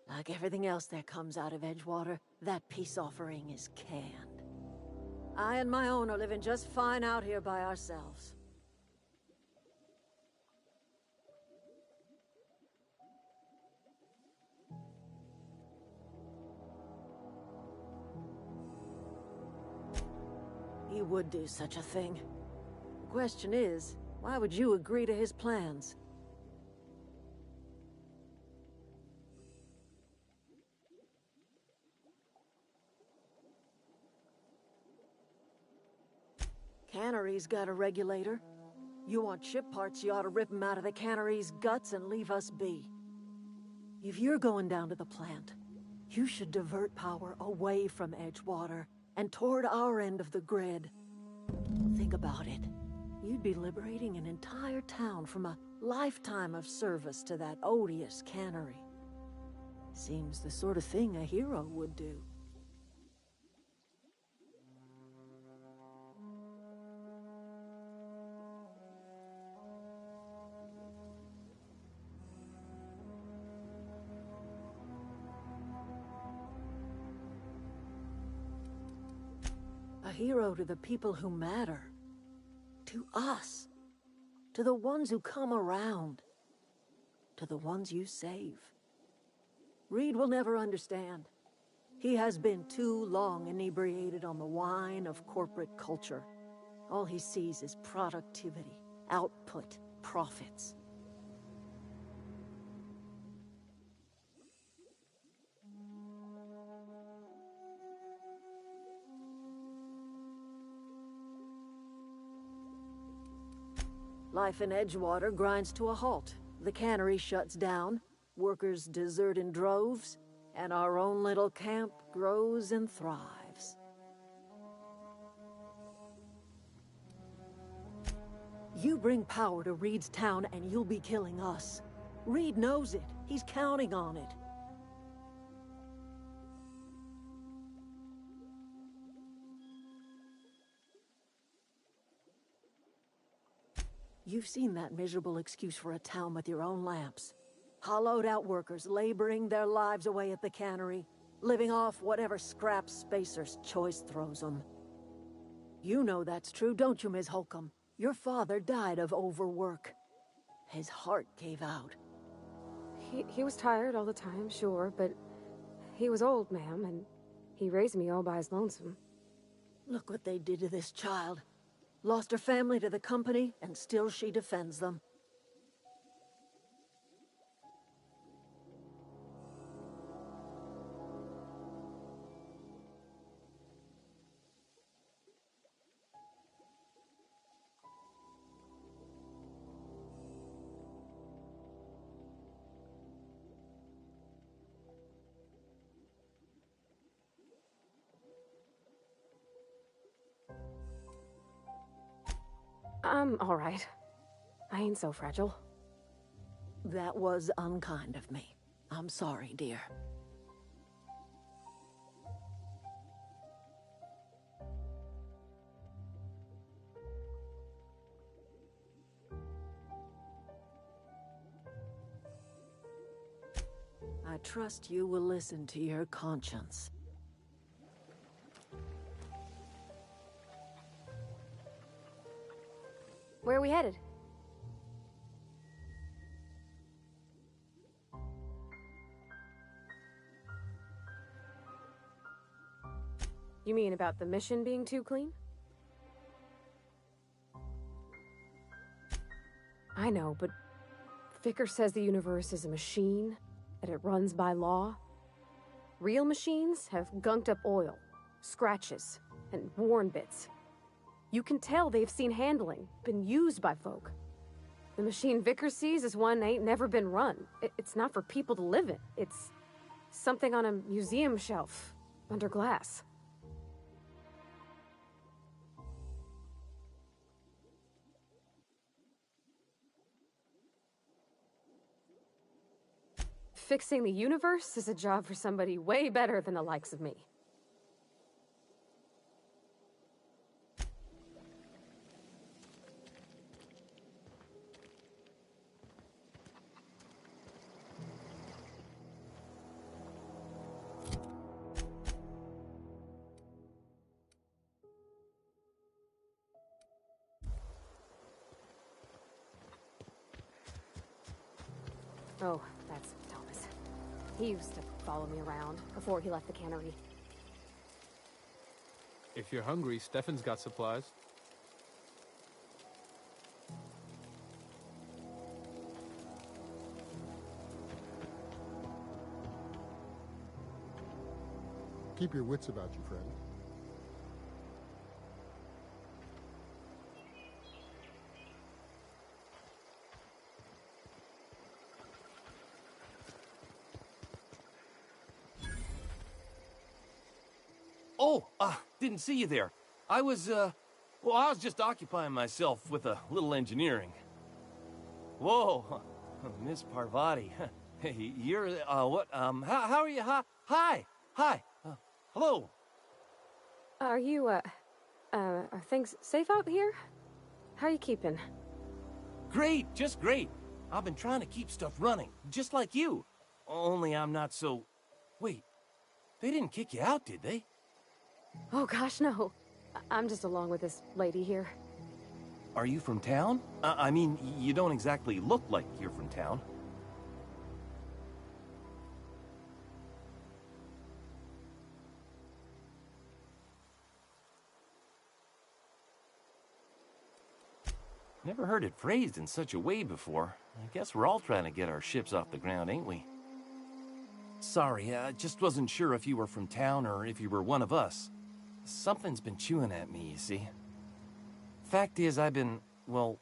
Like everything else that comes out of Edgewater, that peace offering is canned. I and my own are living just fine out here by ourselves. He would do such a thing. The question is, why would you agree to his plans? Cannery's got a regulator. You want ship parts, you ought to rip 'em out of the cannery's guts and leave us be. If you're going down to the plant, you should divert power away from Edgewater and toward our end of the grid. Think about it. You'd be liberating an entire town from a lifetime of service to that odious cannery. Seems the sort of thing a hero would do. A hero to the people who matter. To us. To the ones who come around. To the ones you save. Reed will never understand. He has been too long inebriated on the wine of corporate culture. All he sees is productivity, output, profits. Life in Edgewater grinds to a halt. The cannery shuts down, workers desert in droves, and our own little camp grows and thrives. You bring power to Reed's town and you'll be killing us. Reed knows it. He's counting on it. You've seen that miserable excuse for a town with your own lamps. Hollowed out workers laboring their lives away at the cannery, living off whatever scraps Spacer's choice throws them. You know that's true, don't you, Ms. Holcomb? Your father died of overwork. His heart gave out. He was tired all the time, sure, but he was old, ma'am, and he raised me all by his lonesome. Look what they did to this child. Lost her family to the company, and still she defends them. I'm all right. I ain't so fragile. That was unkind of me. I'm sorry, dear. I trust you will listen to your conscience. Where are we headed? You mean about the mission being too clean? I know, but Vicker says the universe is a machine, that it runs by law. Real machines have gunked up oil, scratches, and worn bits. You can tell they've seen handling, been used by folk. The machine Vicker sees is one ain't never been run. It's not for people to live in. It's something on a museum shelf, under glass. Fixing the universe is a job for somebody way better than the likes of me. Oh, that's Thomas. He used to follow me around before he left the cannery. If you're hungry, Stefan's got supplies. Keep your wits about you, friend. Oh, didn't see you there. I was just occupying myself with a little engineering. Whoa, Miss Parvati. Hey, you're, what, how are you? Hi, hello. Are you, are things safe out here? How are you keeping? Great, just great. I've been trying to keep stuff running, just like you. Only I'm not so... Wait, they didn't kick you out, did they? Oh gosh, no. I'm just along with this lady here. Are you from town? I mean, you don't exactly look like you're from town. Never heard it phrased in such a way before. I guess we're all trying to get our ships off the ground, ain't we? Sorry, I just wasn't sure if you were from town or if you were one of us. Something's been chewing at me, you see. Fact is, I've been, well,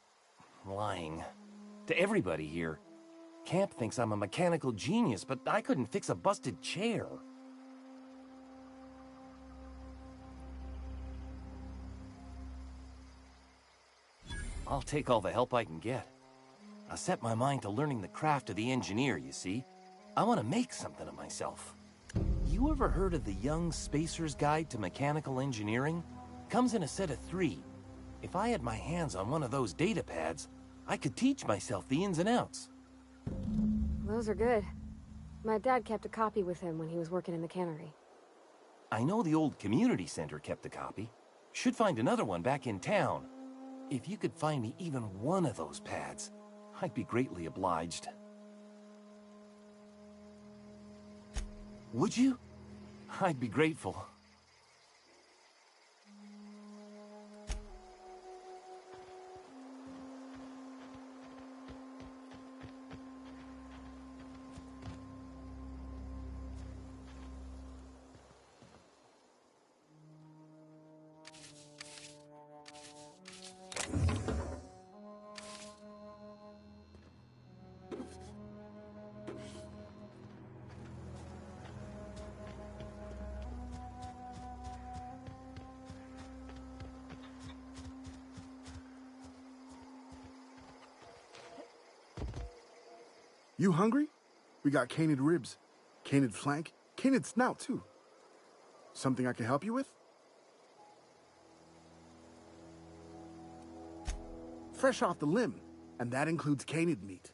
lying. To everybody here. Camp thinks I'm a mechanical genius, but I couldn't fix a busted chair. I'll take all the help I can get. I set my mind to learning the craft of the engineer, you see. I want to make something of myself. You ever heard of the Young Spacer's Guide to Mechanical Engineering? Comes in a set of 3. If I had my hands on one of those data pads, I could teach myself the ins and outs. Those are good. My dad kept a copy with him when he was working in the cannery. I know the old community center kept a copy. Should find another one back in town. If you could find me even one of those pads, I'd be greatly obliged. Would you? I'd be grateful. You hungry? We got canid ribs, canid flank, canid snout, too. Something I can help you with? Fresh off the limb, and that includes canid meat.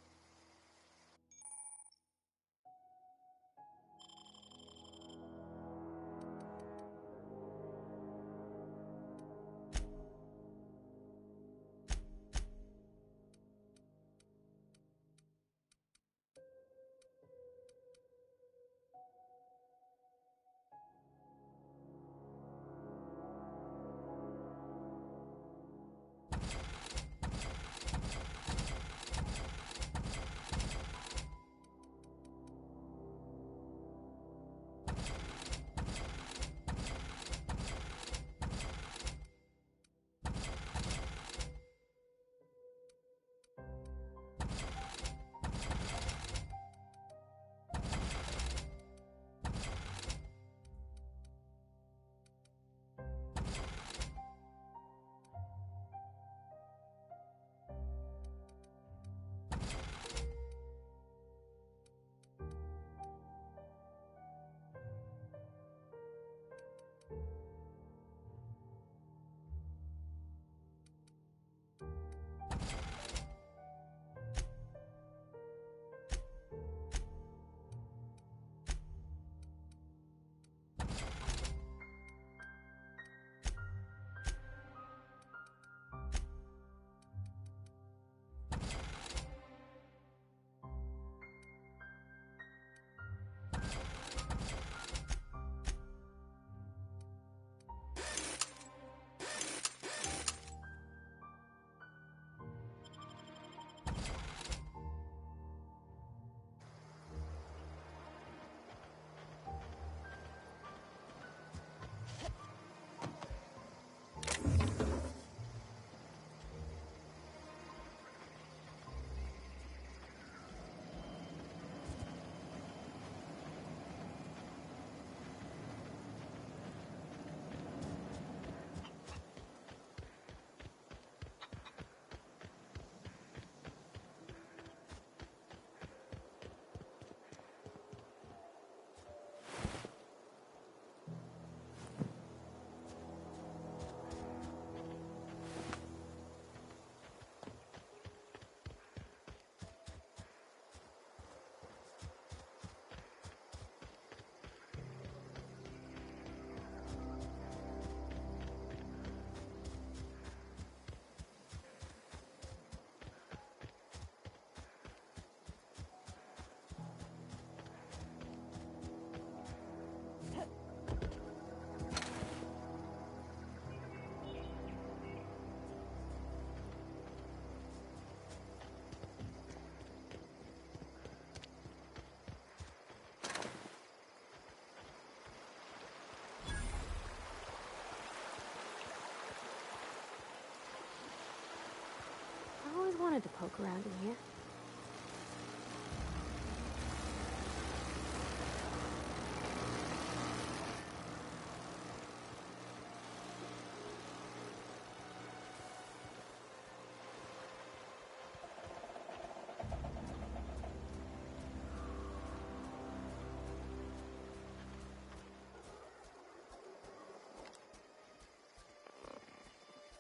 wanted to poke around in here.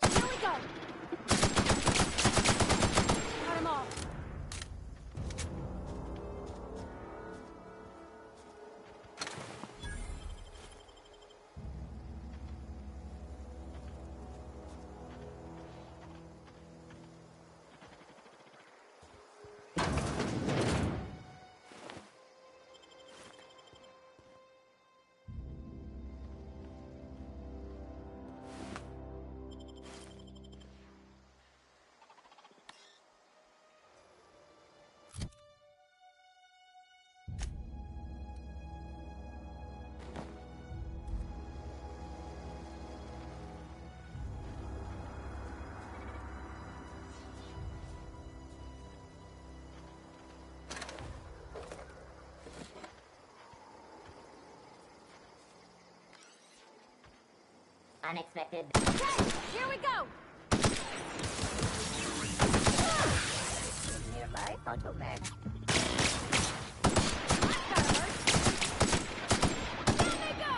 Here we go! Cut him off. Unexpected. Okay, here we go! Nearby photoman. Down they go!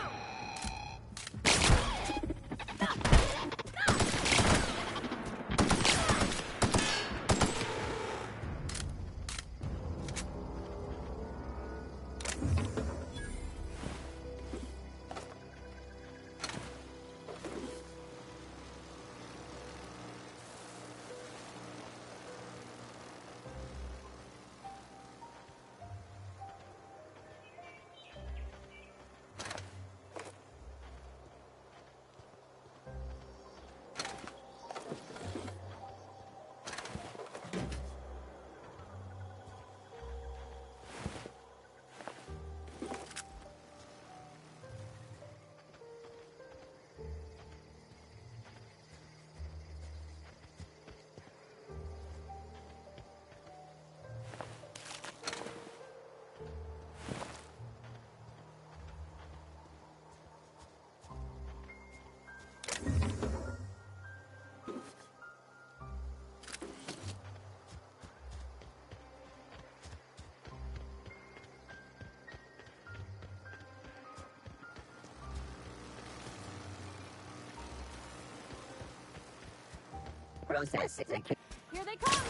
Process execution. Here they come!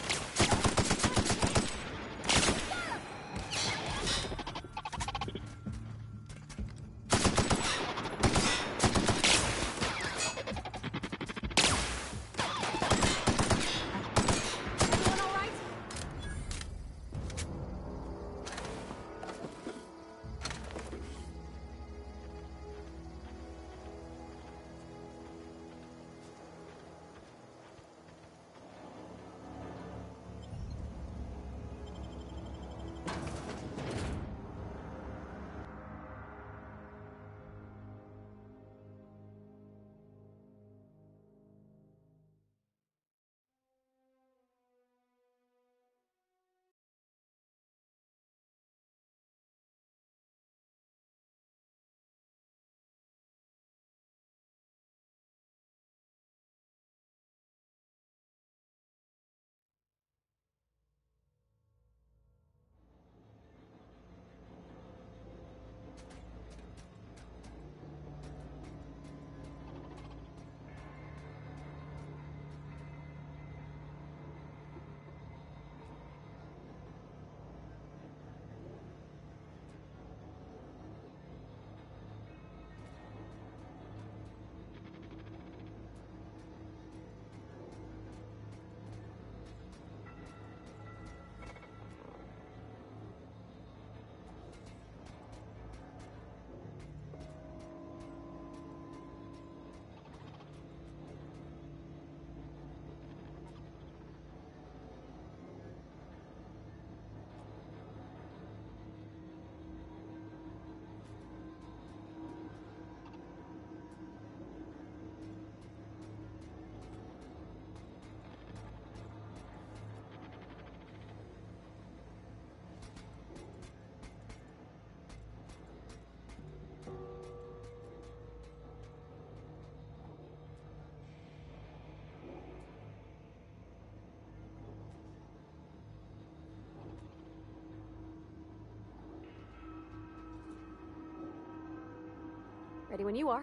Everyone all right? Ready when you are.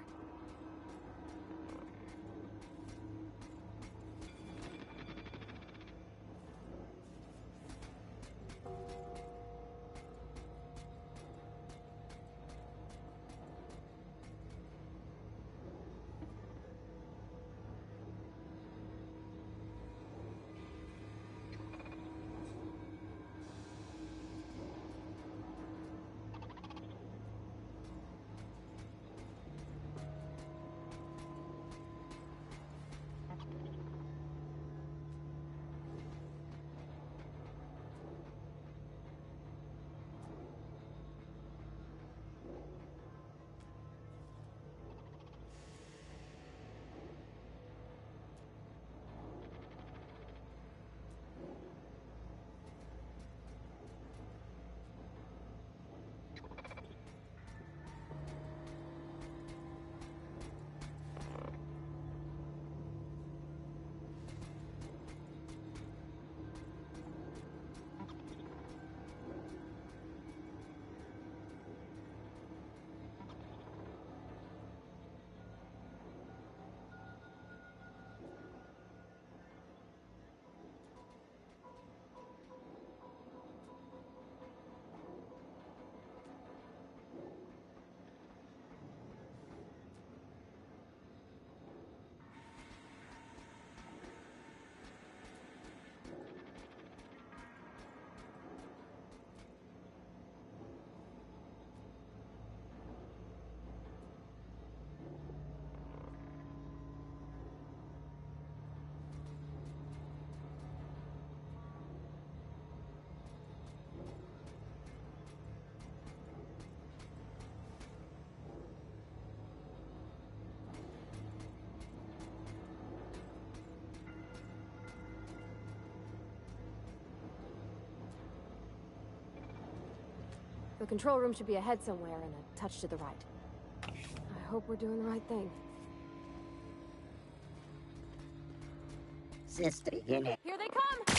The control room should be ahead somewhere and a touch to the right. I hope we're doing the right thing. Sister, give me. Here they come!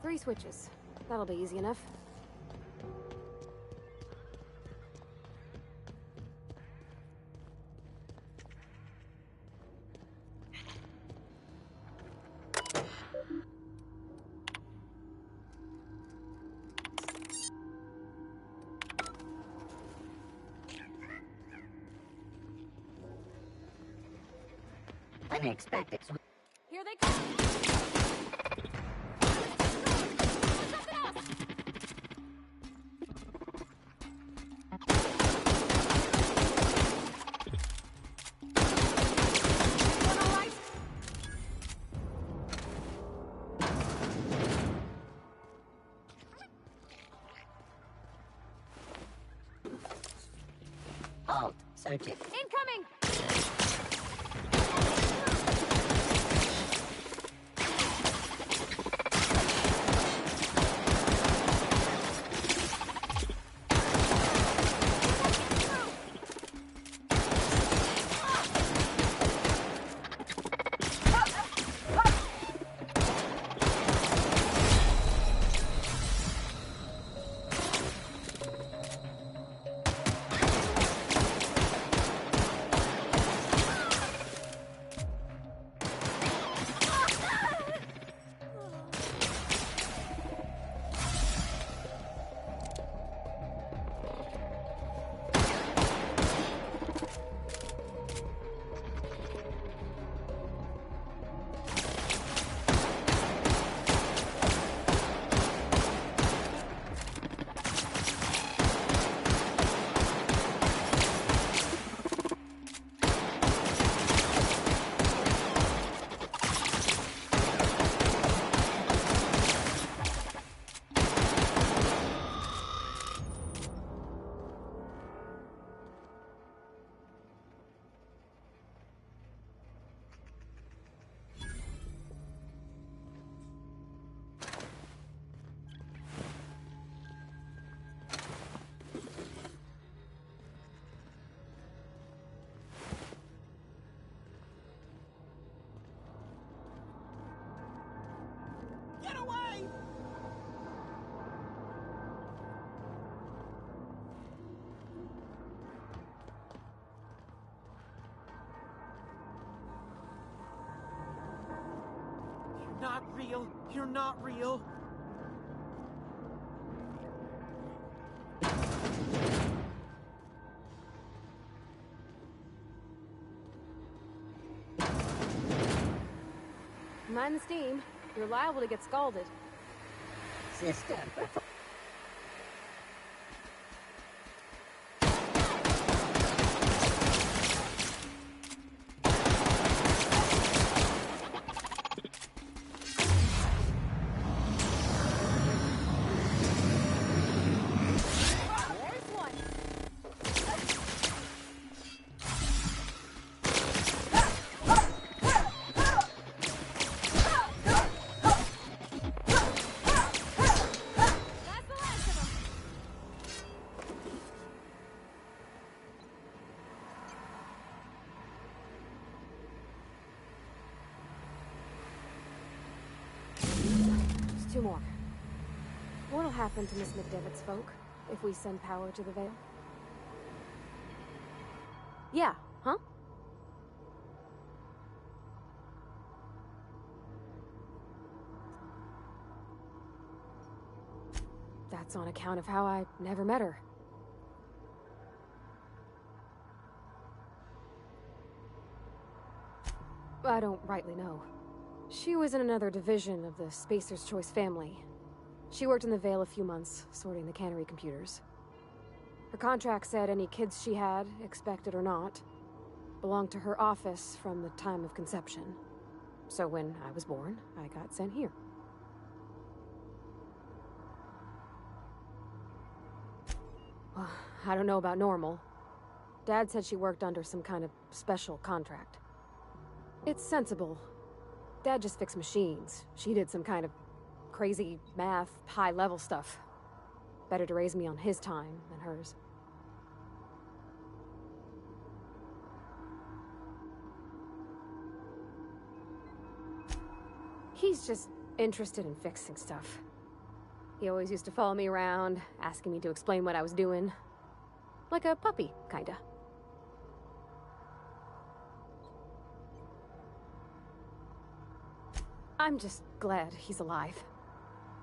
3 switches. That'll be easy enough. Unexpected. Here they come! Halt. Searching. Incoming! Not real. You're not real. Mind the steam. You're liable to get scalded. Sister. Two more. What'll happen to Miss McDevitt's folk if we send power to the Vale? Yeah, huh? That's on account of how I never met her. I don't rightly know. She was in another division of the Spacer's Choice family. She worked in the Vale a few months, sorting the cannery computers. Her contract said any kids she had, expected or not, belonged to her office from the time of conception. So when I was born, I got sent here. Well, I don't know about normal. Dad said she worked under some kind of special contract. It's sensible. Dad just fixed machines. She did some kind of crazy math, high-level stuff. Better to raise me on his time than hers. He's just interested in fixing stuff. He always used to follow me around, asking me to explain what I was doing. Like a puppy, kinda. I'm just glad he's alive.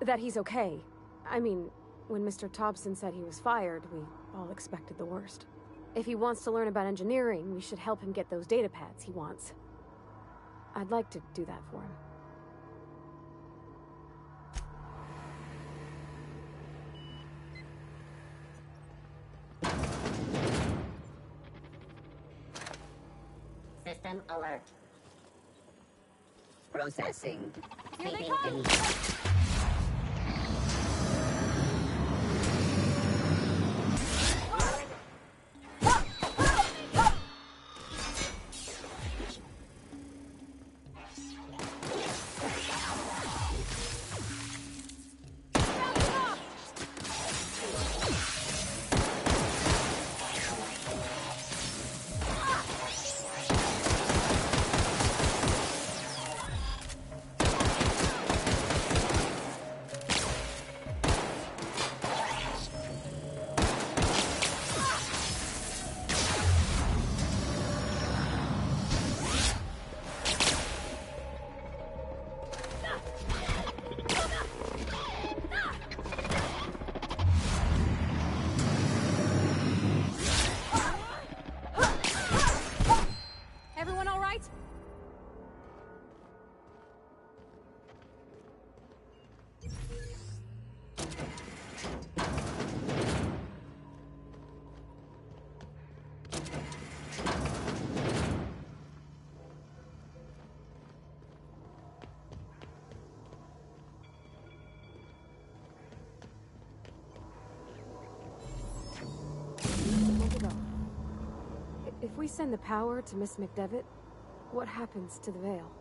That he's okay. I mean, when Mr. Thompson said he was fired, we all expected the worst. If he wants to learn about engineering, we should help him get those data pads he wants. I'd like to do that for him. System alert. Processing. Here they Feeding come! Everyone all right? If we send the power to Miss McDevitt, what happens to the Veil?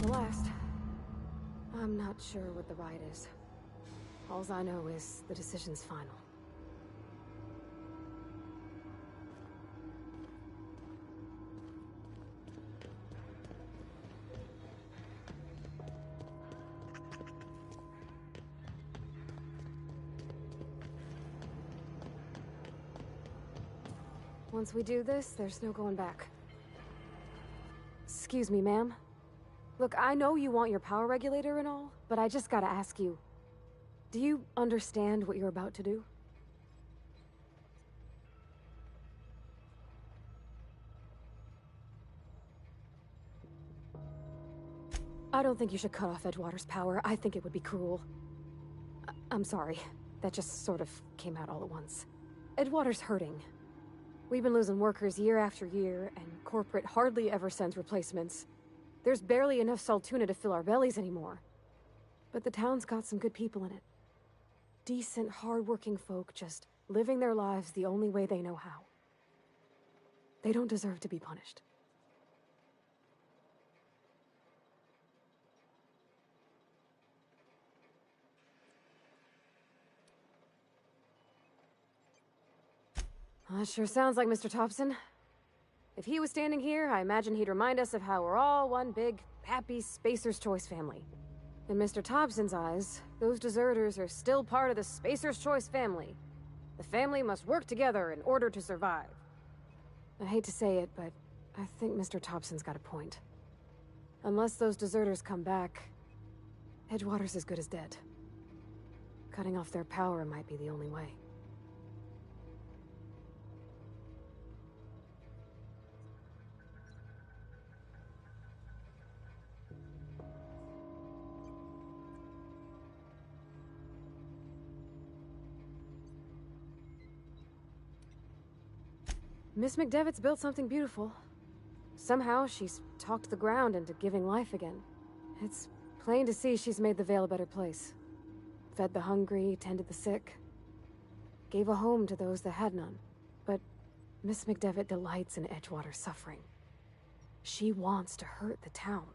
The last. I'm not sure what the right is. Alls I know is the decision's final. Once we do this, there's no going back. Excuse me, ma'am. Look, I know you want your power regulator and all, but I just gotta ask you. Do you understand what you're about to do? I don't think you should cut off Edgewater's power. I think it would be cruel. I'm sorry. That just sort of came out all at once. Edgewater's hurting. We've been losing workers year after year, and corporate hardly ever sends replacements. There's barely enough Saltuna to fill our bellies anymore. But the town's got some good people in it. Decent, hard-working folk just living their lives the only way they know how. They don't deserve to be punished. Well, that sure sounds like Mr. Thompson. If he was standing here, I imagine he'd remind us of how we're all one big, happy Spacer's Choice family. In Mr. Thompson's eyes, those deserters are still part of the Spacer's Choice family. The family must work together in order to survive. I hate to say it, but I think Mr. Thompson's got a point. Unless those deserters come back, Edgewater's as good as dead. Cutting off their power might be the only way. Miss McDevitt's built something beautiful. Somehow, she's talked the ground into giving life again. It's plain to see she's made the Vale a better place. Fed the hungry, tended the sick. Gave a home to those that had none. But Miss McDevitt delights in Edgewater's suffering. She wants to hurt the town.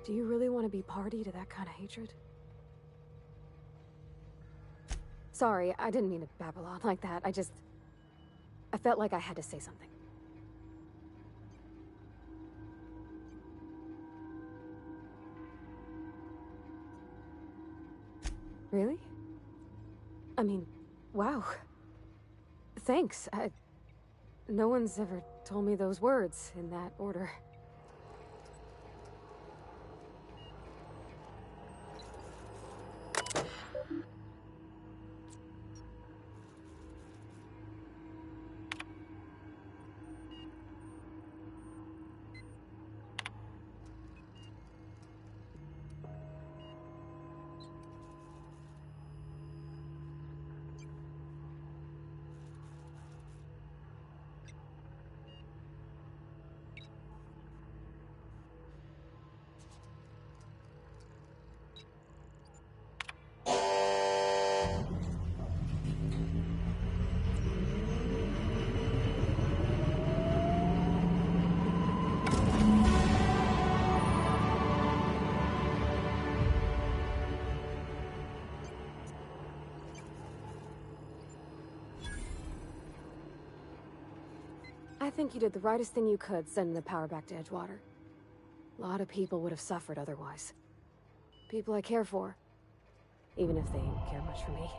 Do you really want to be party to that kind of hatred? Sorry, I didn't mean to babble on like that. I felt like I had to say something. Really? I mean, wow. Thanks. No one's ever told me those words in that order. I think you did the rightest thing you could, sending the power back to Edgewater. A lot of people would have suffered otherwise. People I care for, even if they care much for me.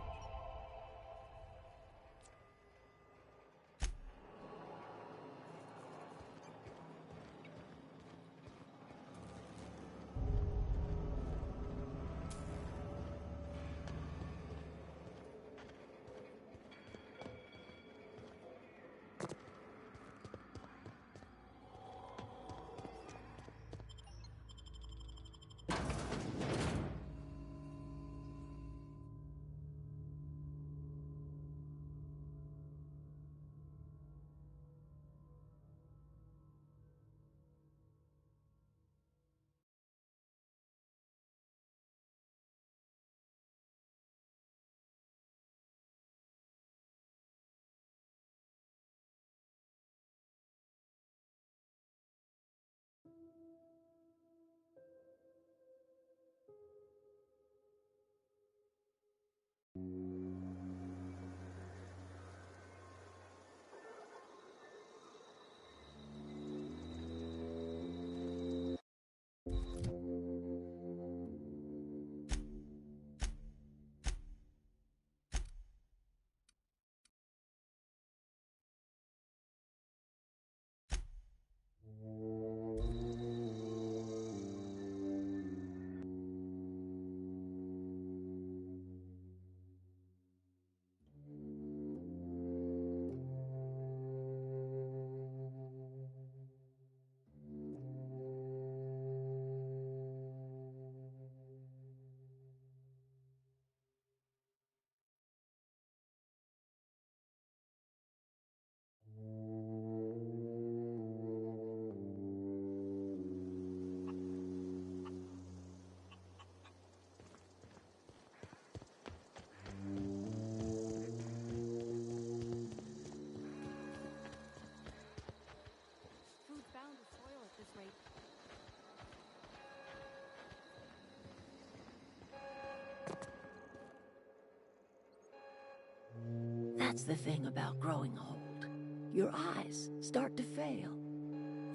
That's the thing about growing old. Your eyes start to fail.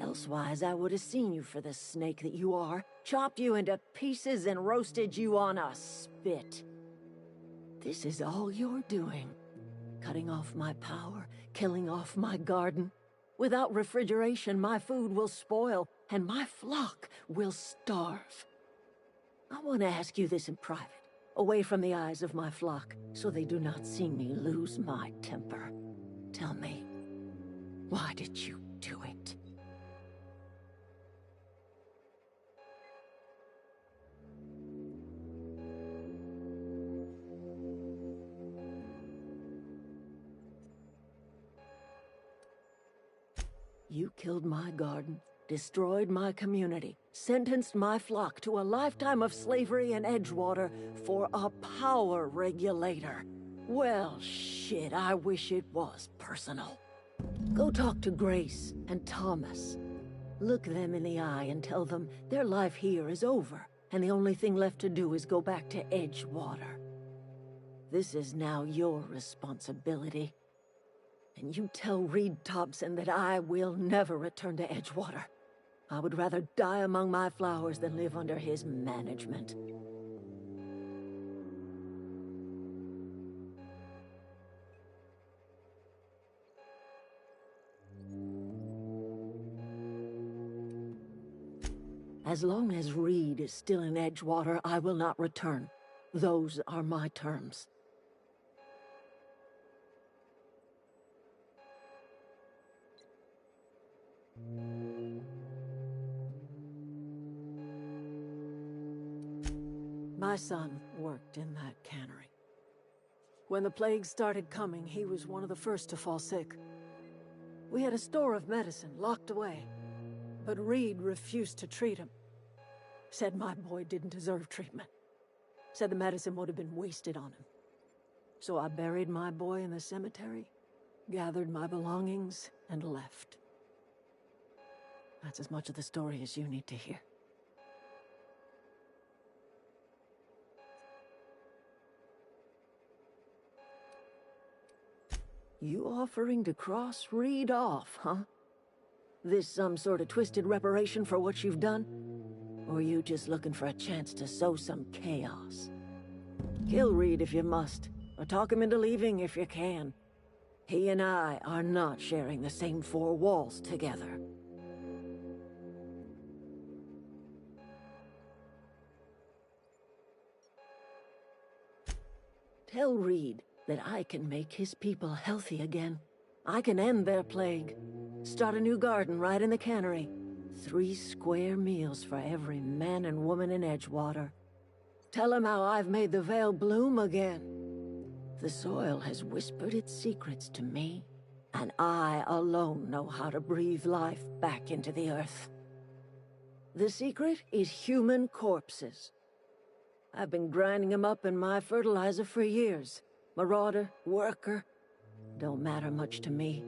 Elsewise, I would have seen you for the snake that you are, chopped you into pieces and roasted you on a spit. This is all you're doing. Cutting off my power, killing off my garden. Without refrigeration, my food will spoil, and my flock will starve. I want to ask you this in private, away from the eyes of my flock, so they do not see me lose my temper. Tell me, why did you do it? You killed my garden, destroyed my community, sentenced my flock to a lifetime of slavery in Edgewater for a power regulator. Well, shit, I wish it was personal. Go talk to Grace and Thomas. Look them in the eye and tell them their life here is over, and the only thing left to do is go back to Edgewater. This is now your responsibility. And you tell Reed Thompson that I will never return to Edgewater. I would rather die among my flowers than live under his management. As long as Reed is still in Edgewater, I will not return. Those are my terms. My son worked in that cannery. When the plague started coming, he was one of the first to fall sick. We had a store of medicine locked away, but Reed refused to treat him. Said my boy didn't deserve treatment. Said the medicine would have been wasted on him. So I buried my boy in the cemetery, gathered my belongings, and left. That's as much of the story as you need to hear. You offering to cross Reed off, huh? This some sort of twisted reparation for what you've done? Or you just looking for a chance to sow some chaos? Kill Reed if you must, or talk him into leaving if you can. He and I are not sharing the same four walls together. Tell Reed that I can make his people healthy again. I can end their plague. Start a new garden right in the cannery. 3 square meals for every man and woman in Edgewater. Tell him how I've made the Vale bloom again. The soil has whispered its secrets to me, and I alone know how to breathe life back into the earth. The secret is human corpses. I've been grinding them up in my fertilizer for years. Marauder, worker, don't matter much to me.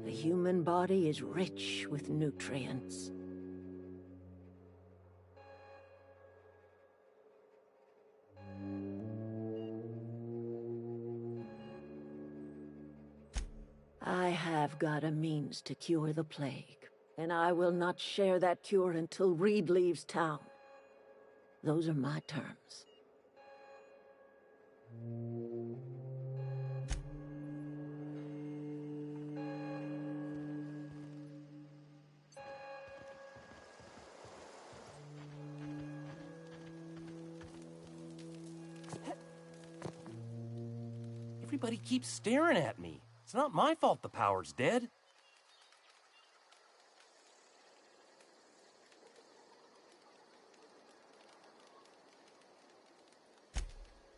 The human body is rich with nutrients. I have got a means to cure the plague, and I will not share that cure until Reed leaves town. Those are my terms. Everybody keeps staring at me. It's not my fault the power's dead.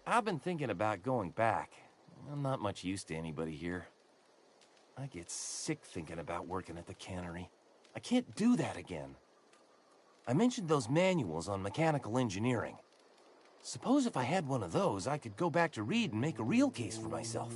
I've been thinking about going back. I'm not much use to anybody here. I get sick thinking about working at the cannery. I can't do that again. I mentioned those manuals on mechanical engineering. Suppose if I had one of those, I could go back to Reed and make a real case for myself.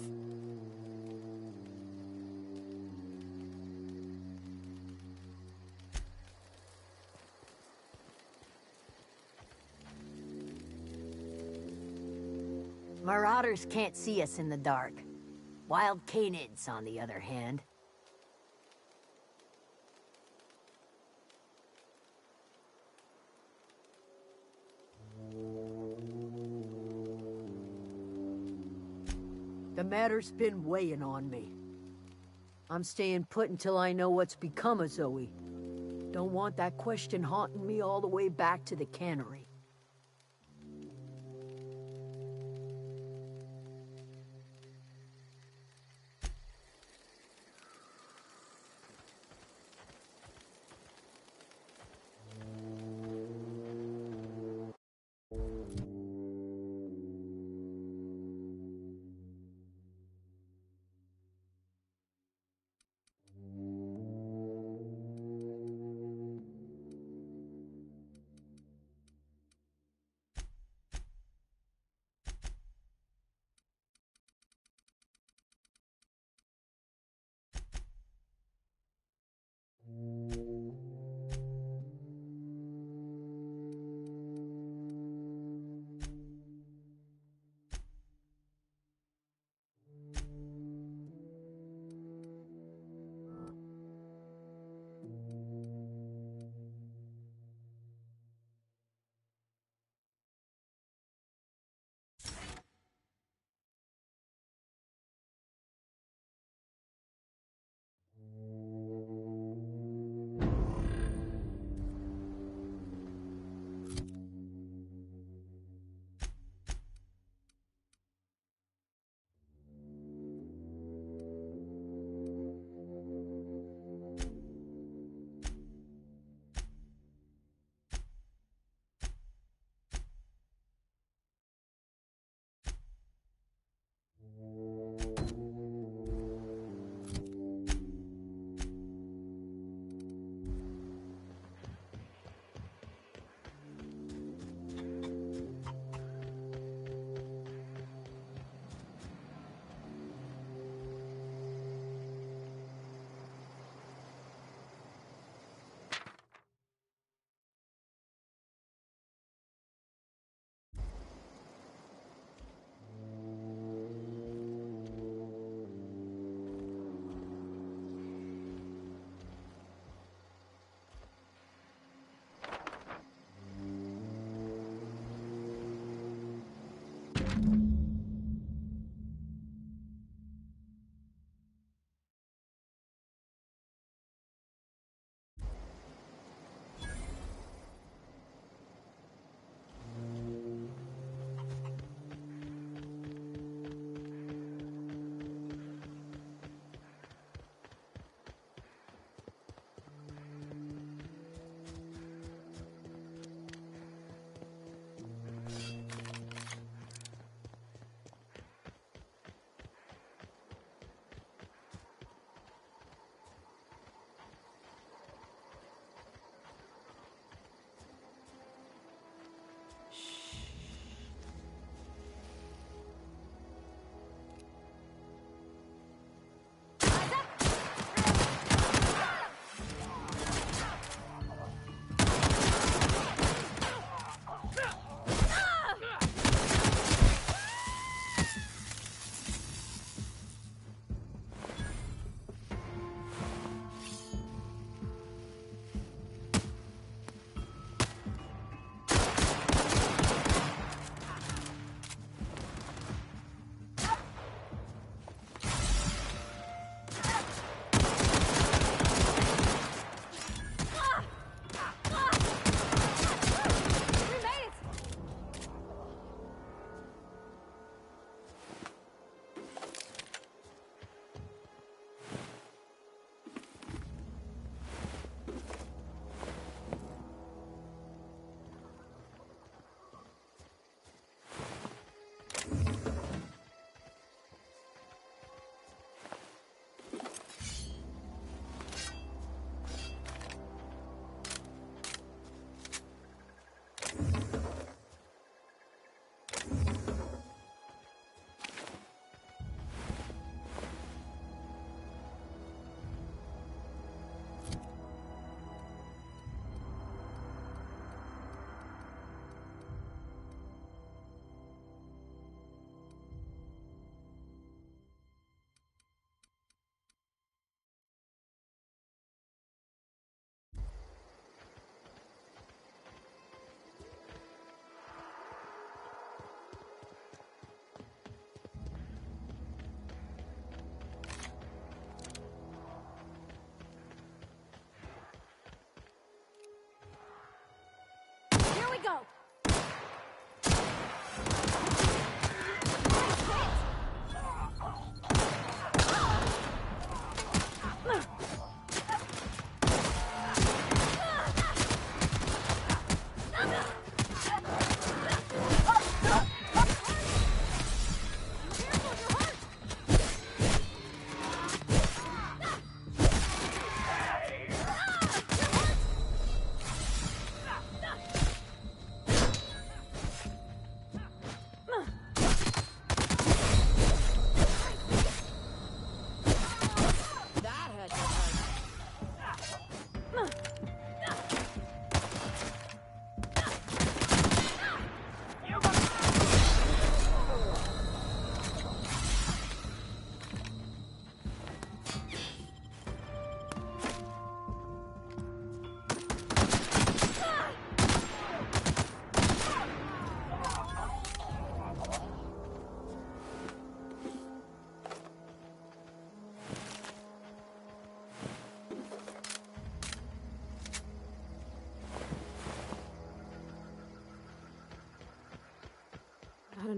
Marauders can't see us in the dark. Wild canids, on the other hand. The matter's been weighing on me. I'm staying put until I know what's become of Zoe. Don't want that question haunting me all the way back to the cannery.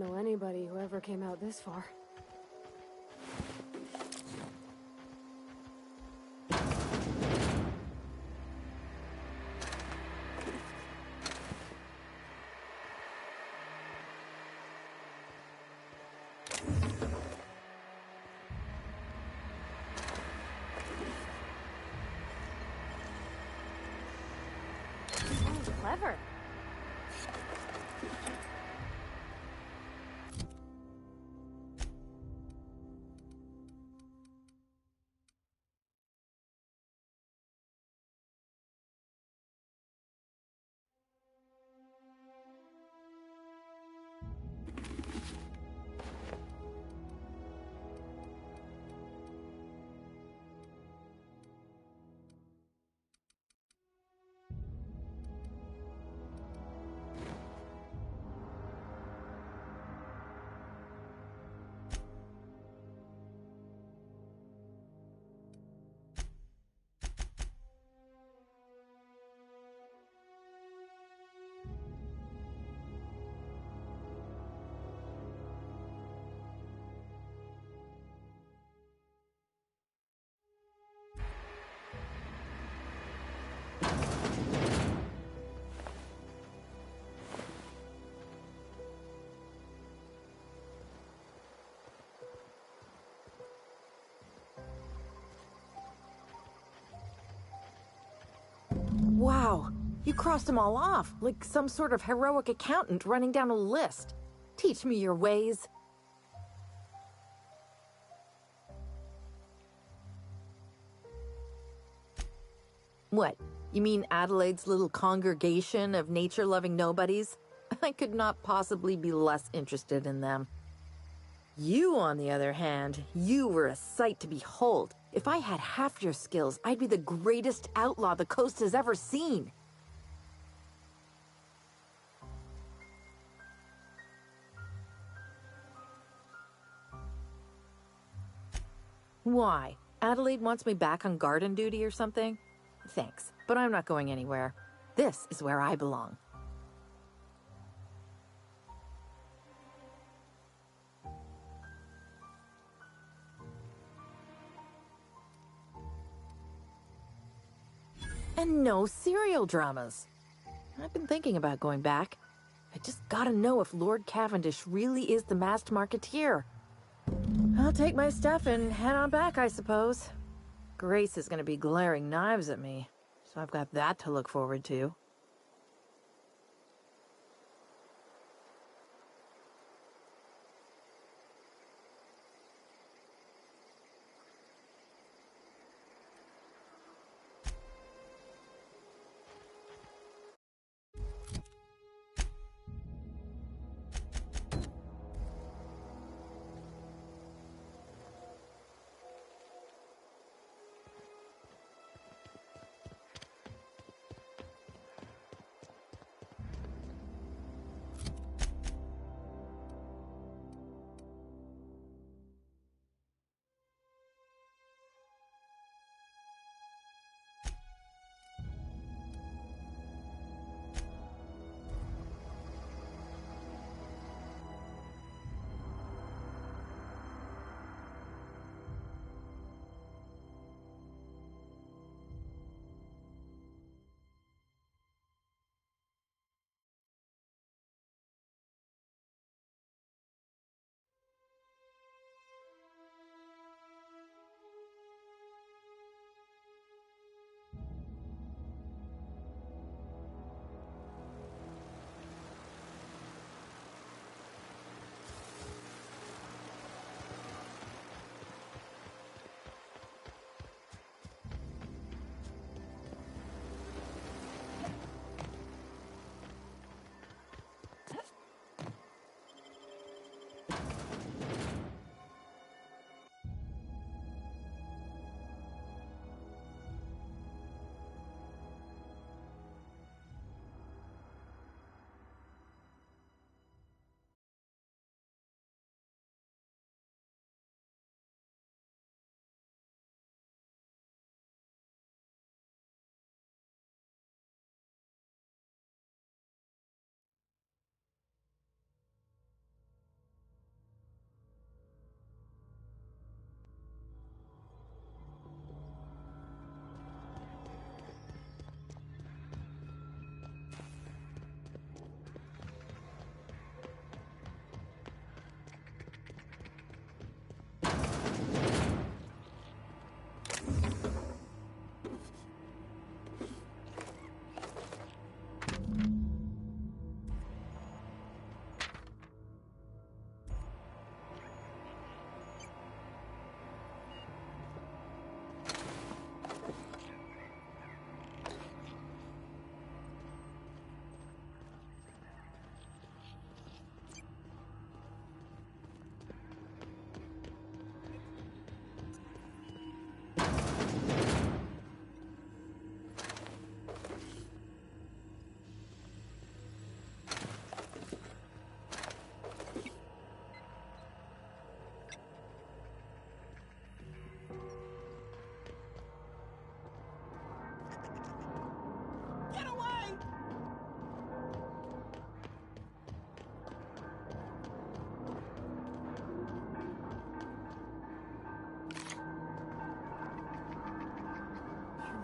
know anybody who ever came out this far. Clever. Wow, you crossed them all off, like some sort of heroic accountant running down a list. Teach me your ways. What, you mean Adelaide's little congregation of nature-loving nobodies? I could not possibly be less interested in them. You, on the other hand, you were a sight to behold. If I had half your skills, I'd be the greatest outlaw the coast has ever seen. Why? Adelaide wants me back on garden duty or something? Thanks, but I'm not going anywhere. This is where I belong. And no serial dramas. I've been thinking about going back. I just gotta know if Lord Cavendish really is the masked marketeer. I'll take my stuff and head on back, I suppose. Grace is gonna be glaring knives at me, so I've got that to look forward to.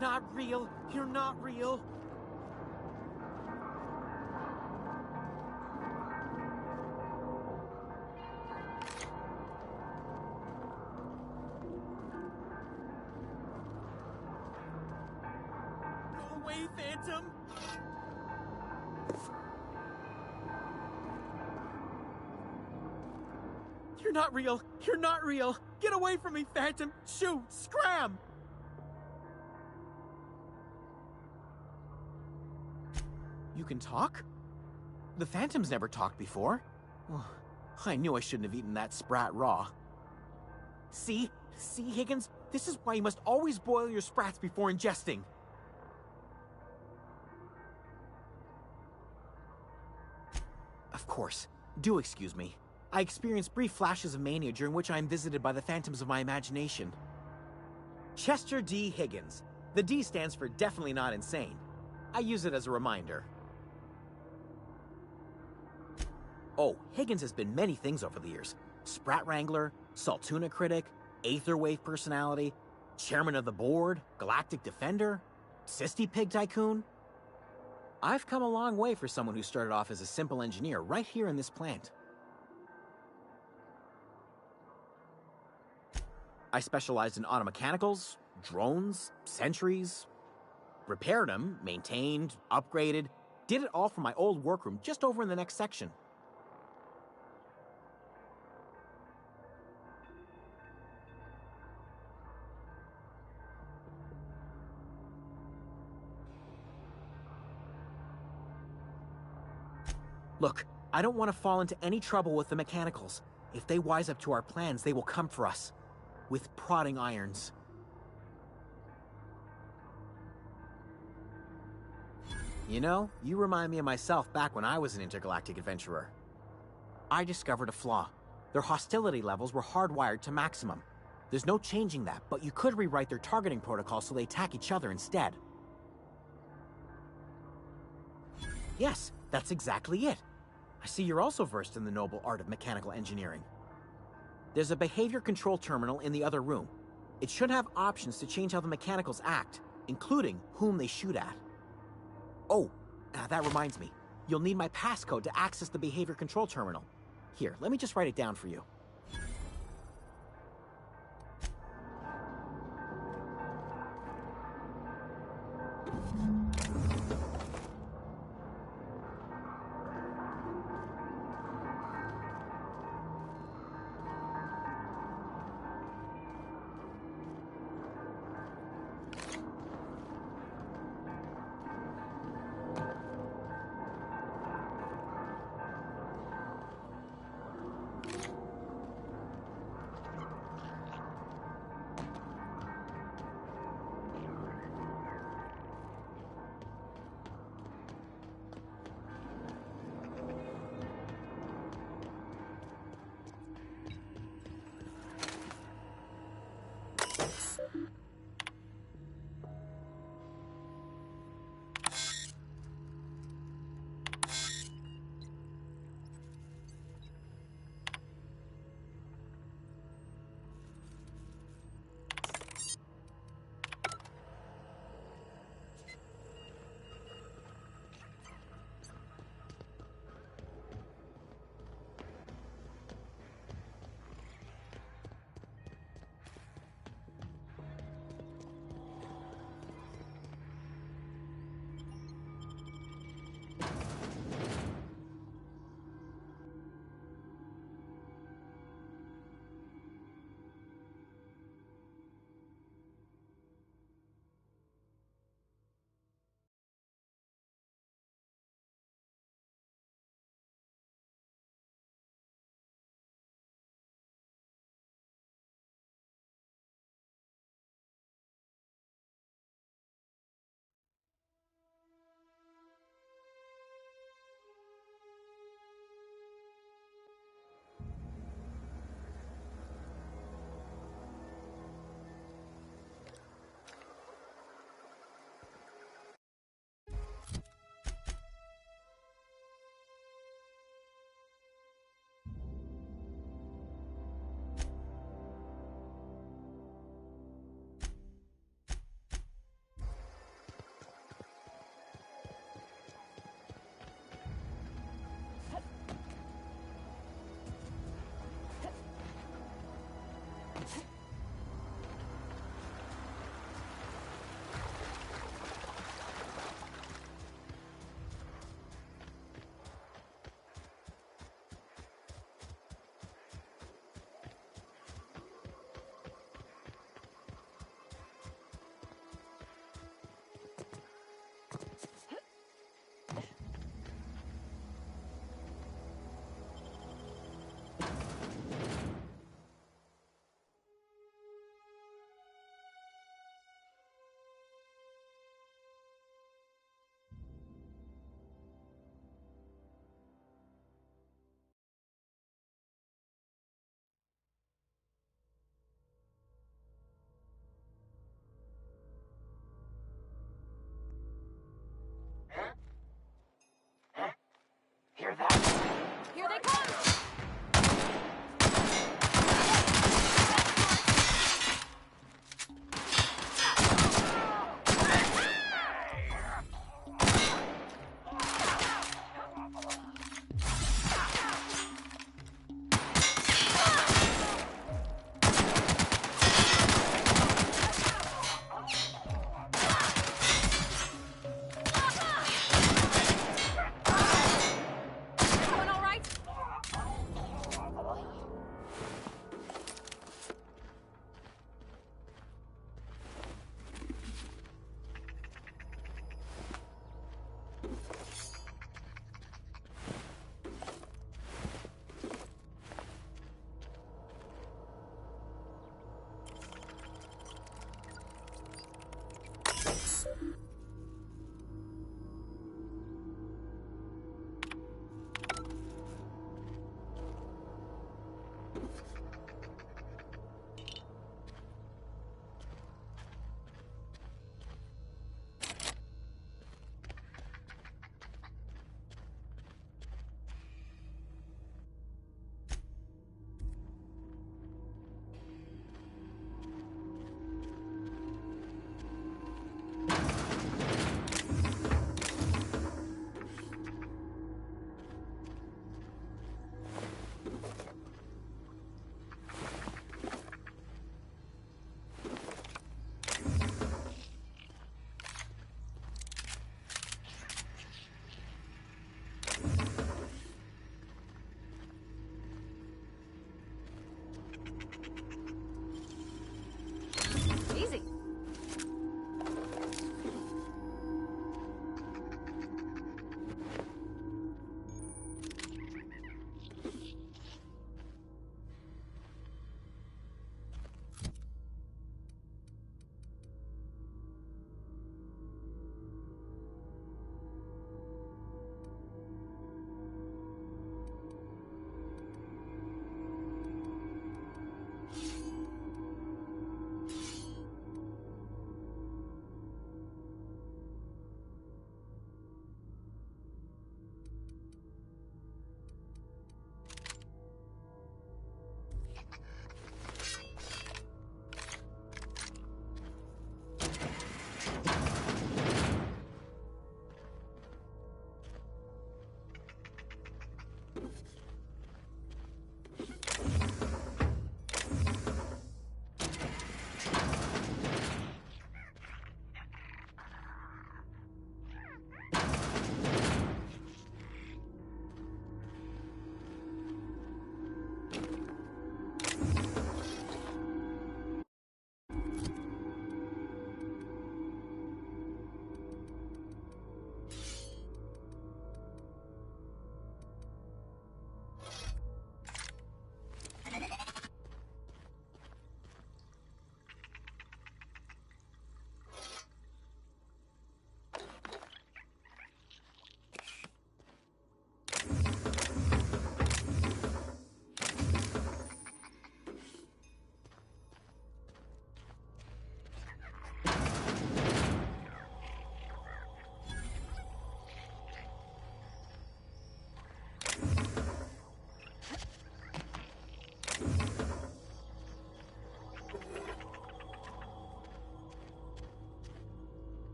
not real. You're not real. Go away, Phantom! You're not real. You're not real. Get away from me, Phantom. Shoot, scram! You can talk? The Phantom's never talked before. Oh, I knew I shouldn't have eaten that sprat raw. See? See, Higgins? This is why you must always boil your sprats before ingesting. Of course. Do excuse me. I experience brief flashes of mania during which I am visited by the phantoms of my imagination. Chester D. Higgins. The D stands for definitely not insane. I use it as a reminder. Oh, Higgins has been many things over the years. Sprat Wrangler, Saltuna critic, Aetherwave personality, chairman of the board, galactic defender, Sisty Pig tycoon. I've come a long way for someone who started off as a simple engineer right here in this plant. I specialized in automechanicals, drones, sentries, repaired them, maintained, upgraded, did it all from my old workroom just over in the next section. Look, I don't want to fall into any trouble with the mechanicals. If they wise up to our plans, they will come for us. With prodding irons. You know, you remind me of myself back when I was an intergalactic adventurer. I discovered a flaw. Their hostility levels were hardwired to maximum. There's no changing that, but you could rewrite their targeting protocol so they attack each other instead. Yes, that's exactly it. I see you're also versed in the noble art of mechanical engineering. There's a behavior control terminal in the other room. It should have options to change how the mechanicals act, including whom they shoot at. Oh, that reminds me. You'll need my passcode to access the behavior control terminal. Here, let me just write it down for you.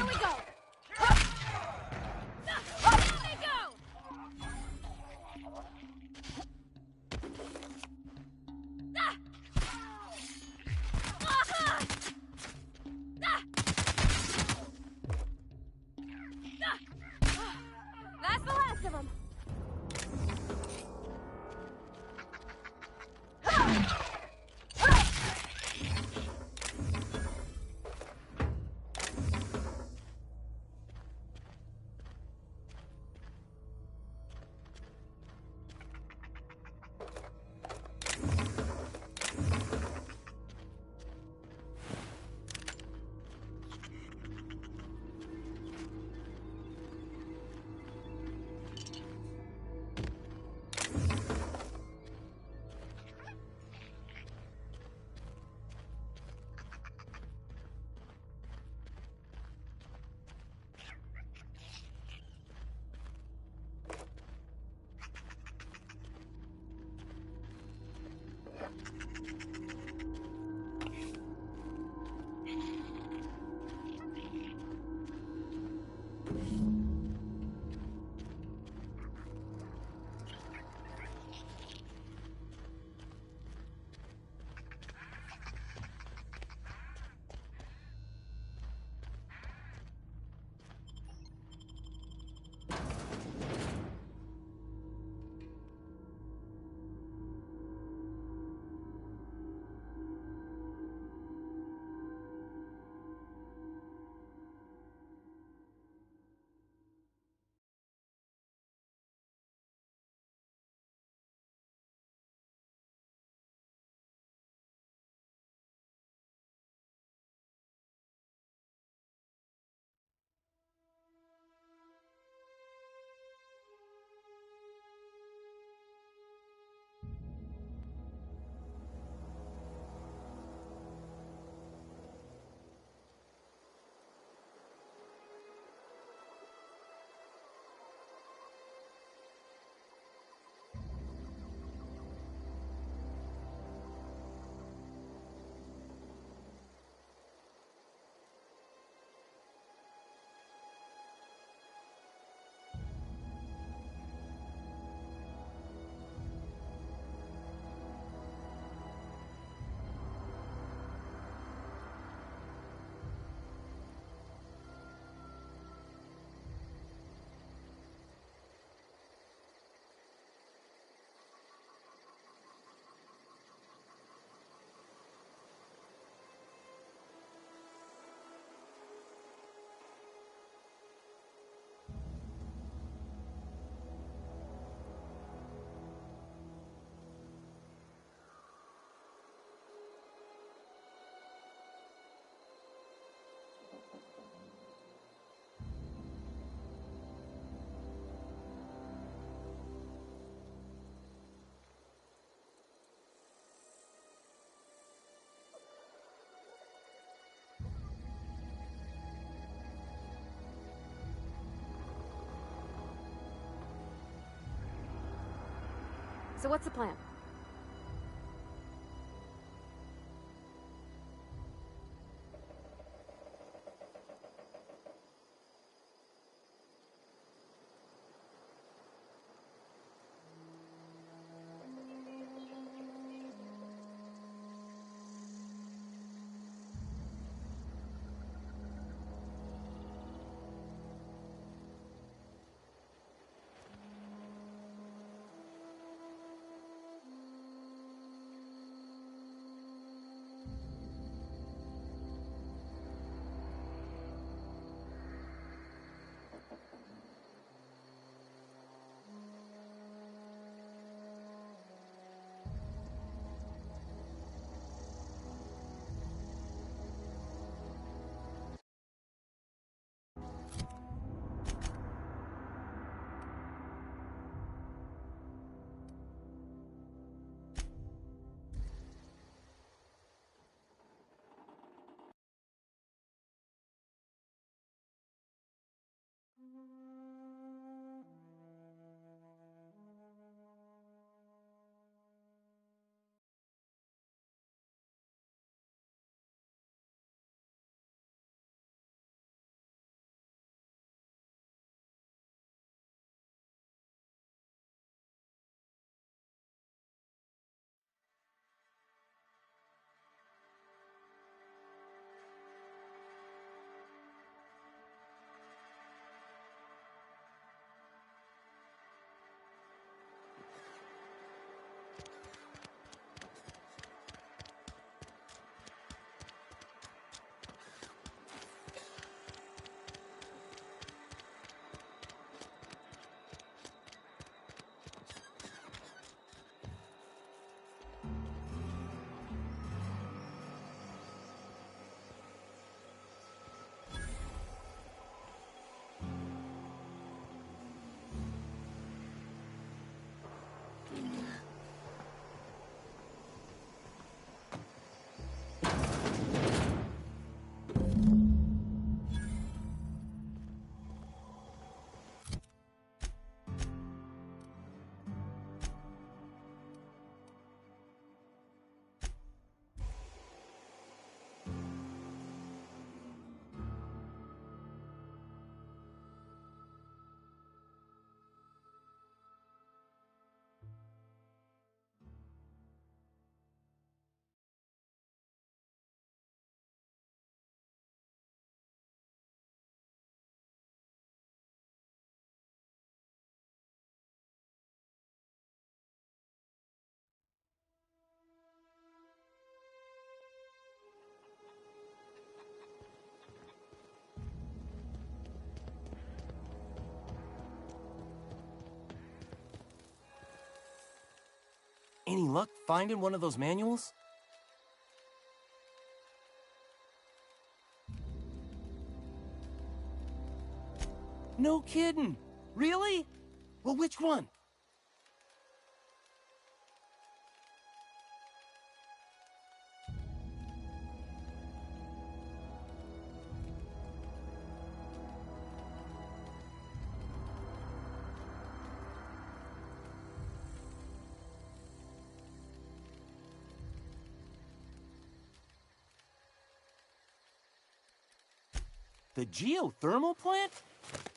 Here we go! Here they go! That's the last of them! So what's the plan? Any luck finding one of those manuals? No kidding. Really? Well, which one? The geothermal plant?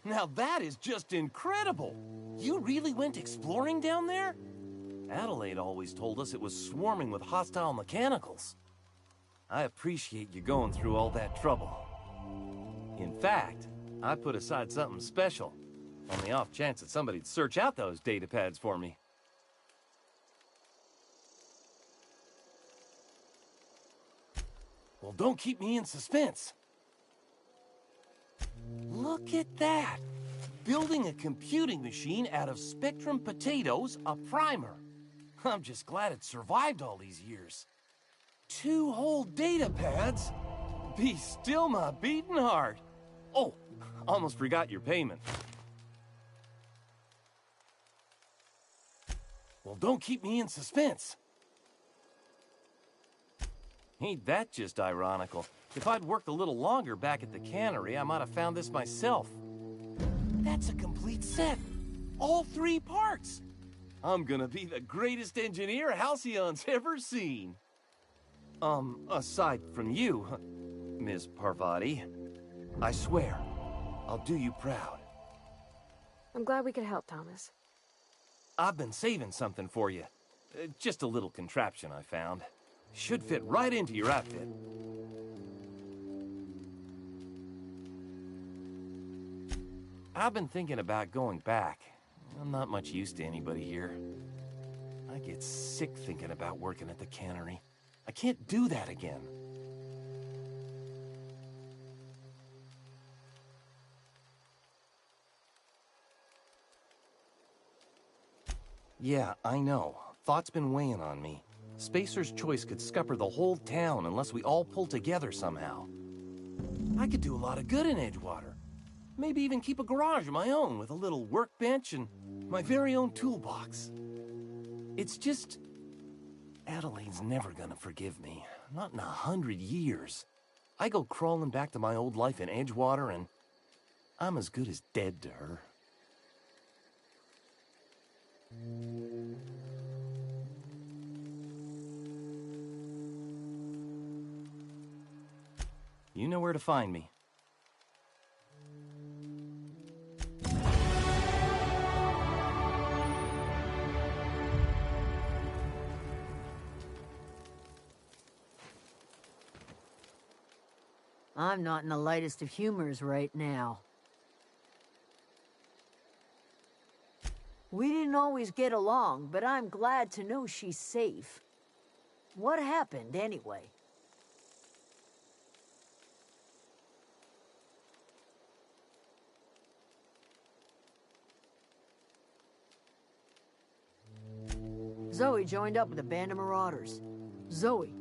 Now that is just incredible! You really went exploring down there? Adelaide always told us it was swarming with hostile mechanicals. I appreciate you going through all that trouble. In fact, I put aside something special, on the off chance that somebody'd search out those data pads for me. Well, don't keep me in suspense. Look at that! Building a computing machine out of Spectrum potatoes, a primer. I'm just glad it survived all these years. 2 whole data pads? Be still my beating heart. Oh, almost forgot your payment. Well, don't keep me in suspense. Ain't that just ironical? If I'd worked a little longer back at the cannery, I might have found this myself. That's a complete set. All 3 parts. I'm gonna be the greatest engineer Halcyon's ever seen. Aside from you, Ms. Parvati, I swear, I'll do you proud. I'm glad we could help, Thomas. I've been saving something for you. Just a little contraption I found. Should fit right into your outfit. I've been thinking about going back. I'm not much use to anybody here. I get sick thinking about working at the cannery. I can't do that again. Yeah, I know. Thought's been weighing on me. Spacer's Choice could scupper the whole town unless we all pull together somehow. I could do a lot of good in Edgewater. Maybe even keep a garage of my own with a little workbench and my very own toolbox. It's just... Adelaide's never gonna forgive me. Not in 100 years. I go crawling back to my old life in Edgewater and I'm as good as dead to her. You know where to find me. I'm not in the lightest of humors right now. We didn't always get along, but I'm glad to know she's safe. What happened, anyway? Zoe joined up with a band of marauders. Zoe.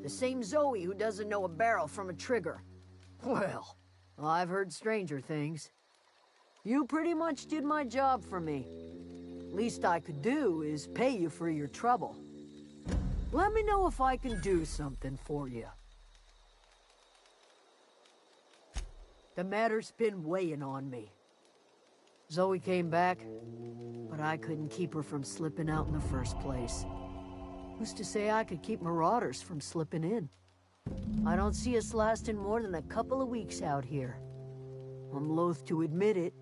The same Zoe who doesn't know a barrel from a trigger. Well, I've heard stranger things. You pretty much did my job for me. Least I could do is pay you for your trouble. Let me know if I can do something for you. The matter's been weighing on me. Zoe came back, but I couldn't keep her from slipping out in the first place. Who's to say I could keep marauders from slipping in? I don't see us lasting more than a couple of weeks out here. I'm loath to admit it.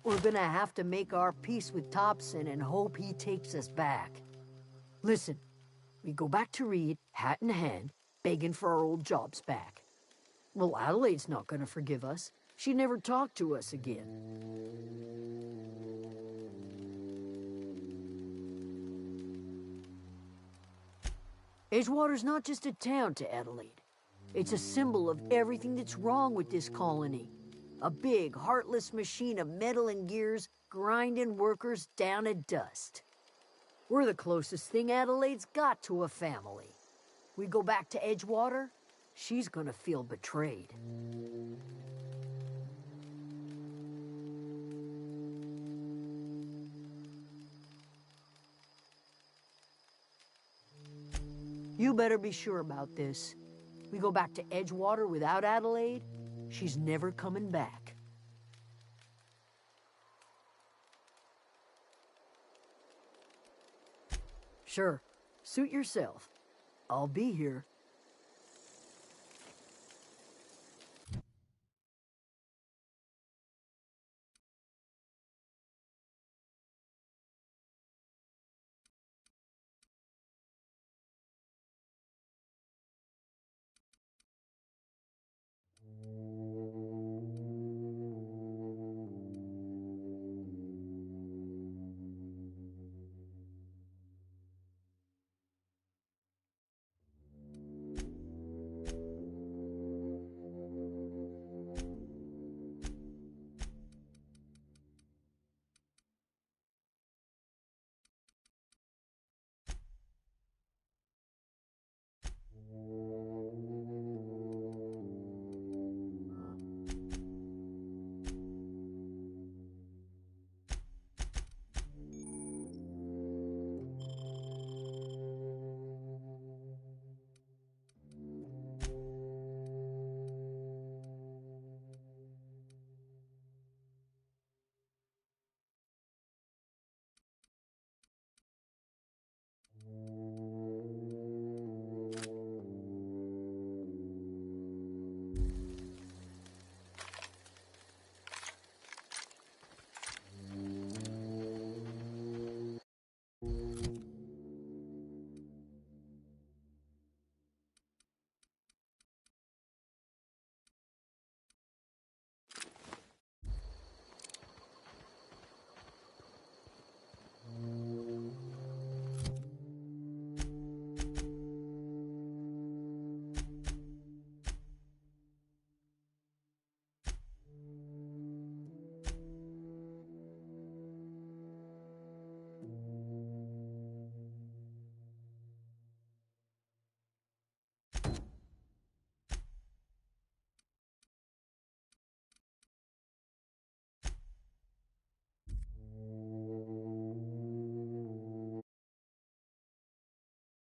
We're gonna have to make our peace with Thompson and hope he takes us back. Listen, we go back to Reed, hat in hand, begging for our old jobs back. Well, Adelaide's not gonna forgive us. She never talked to us again. Edgewater's not just a town to Adelaide. It's a symbol of everything that's wrong with this colony. A big, heartless machine of metal and gears grinding workers down to dust. We're the closest thing Adelaide's got to a family. We go back to Edgewater, she's gonna feel betrayed. You better be sure about this. We go back to Edgewater without Adelaide, she's never coming back. Sure, suit yourself. I'll be here.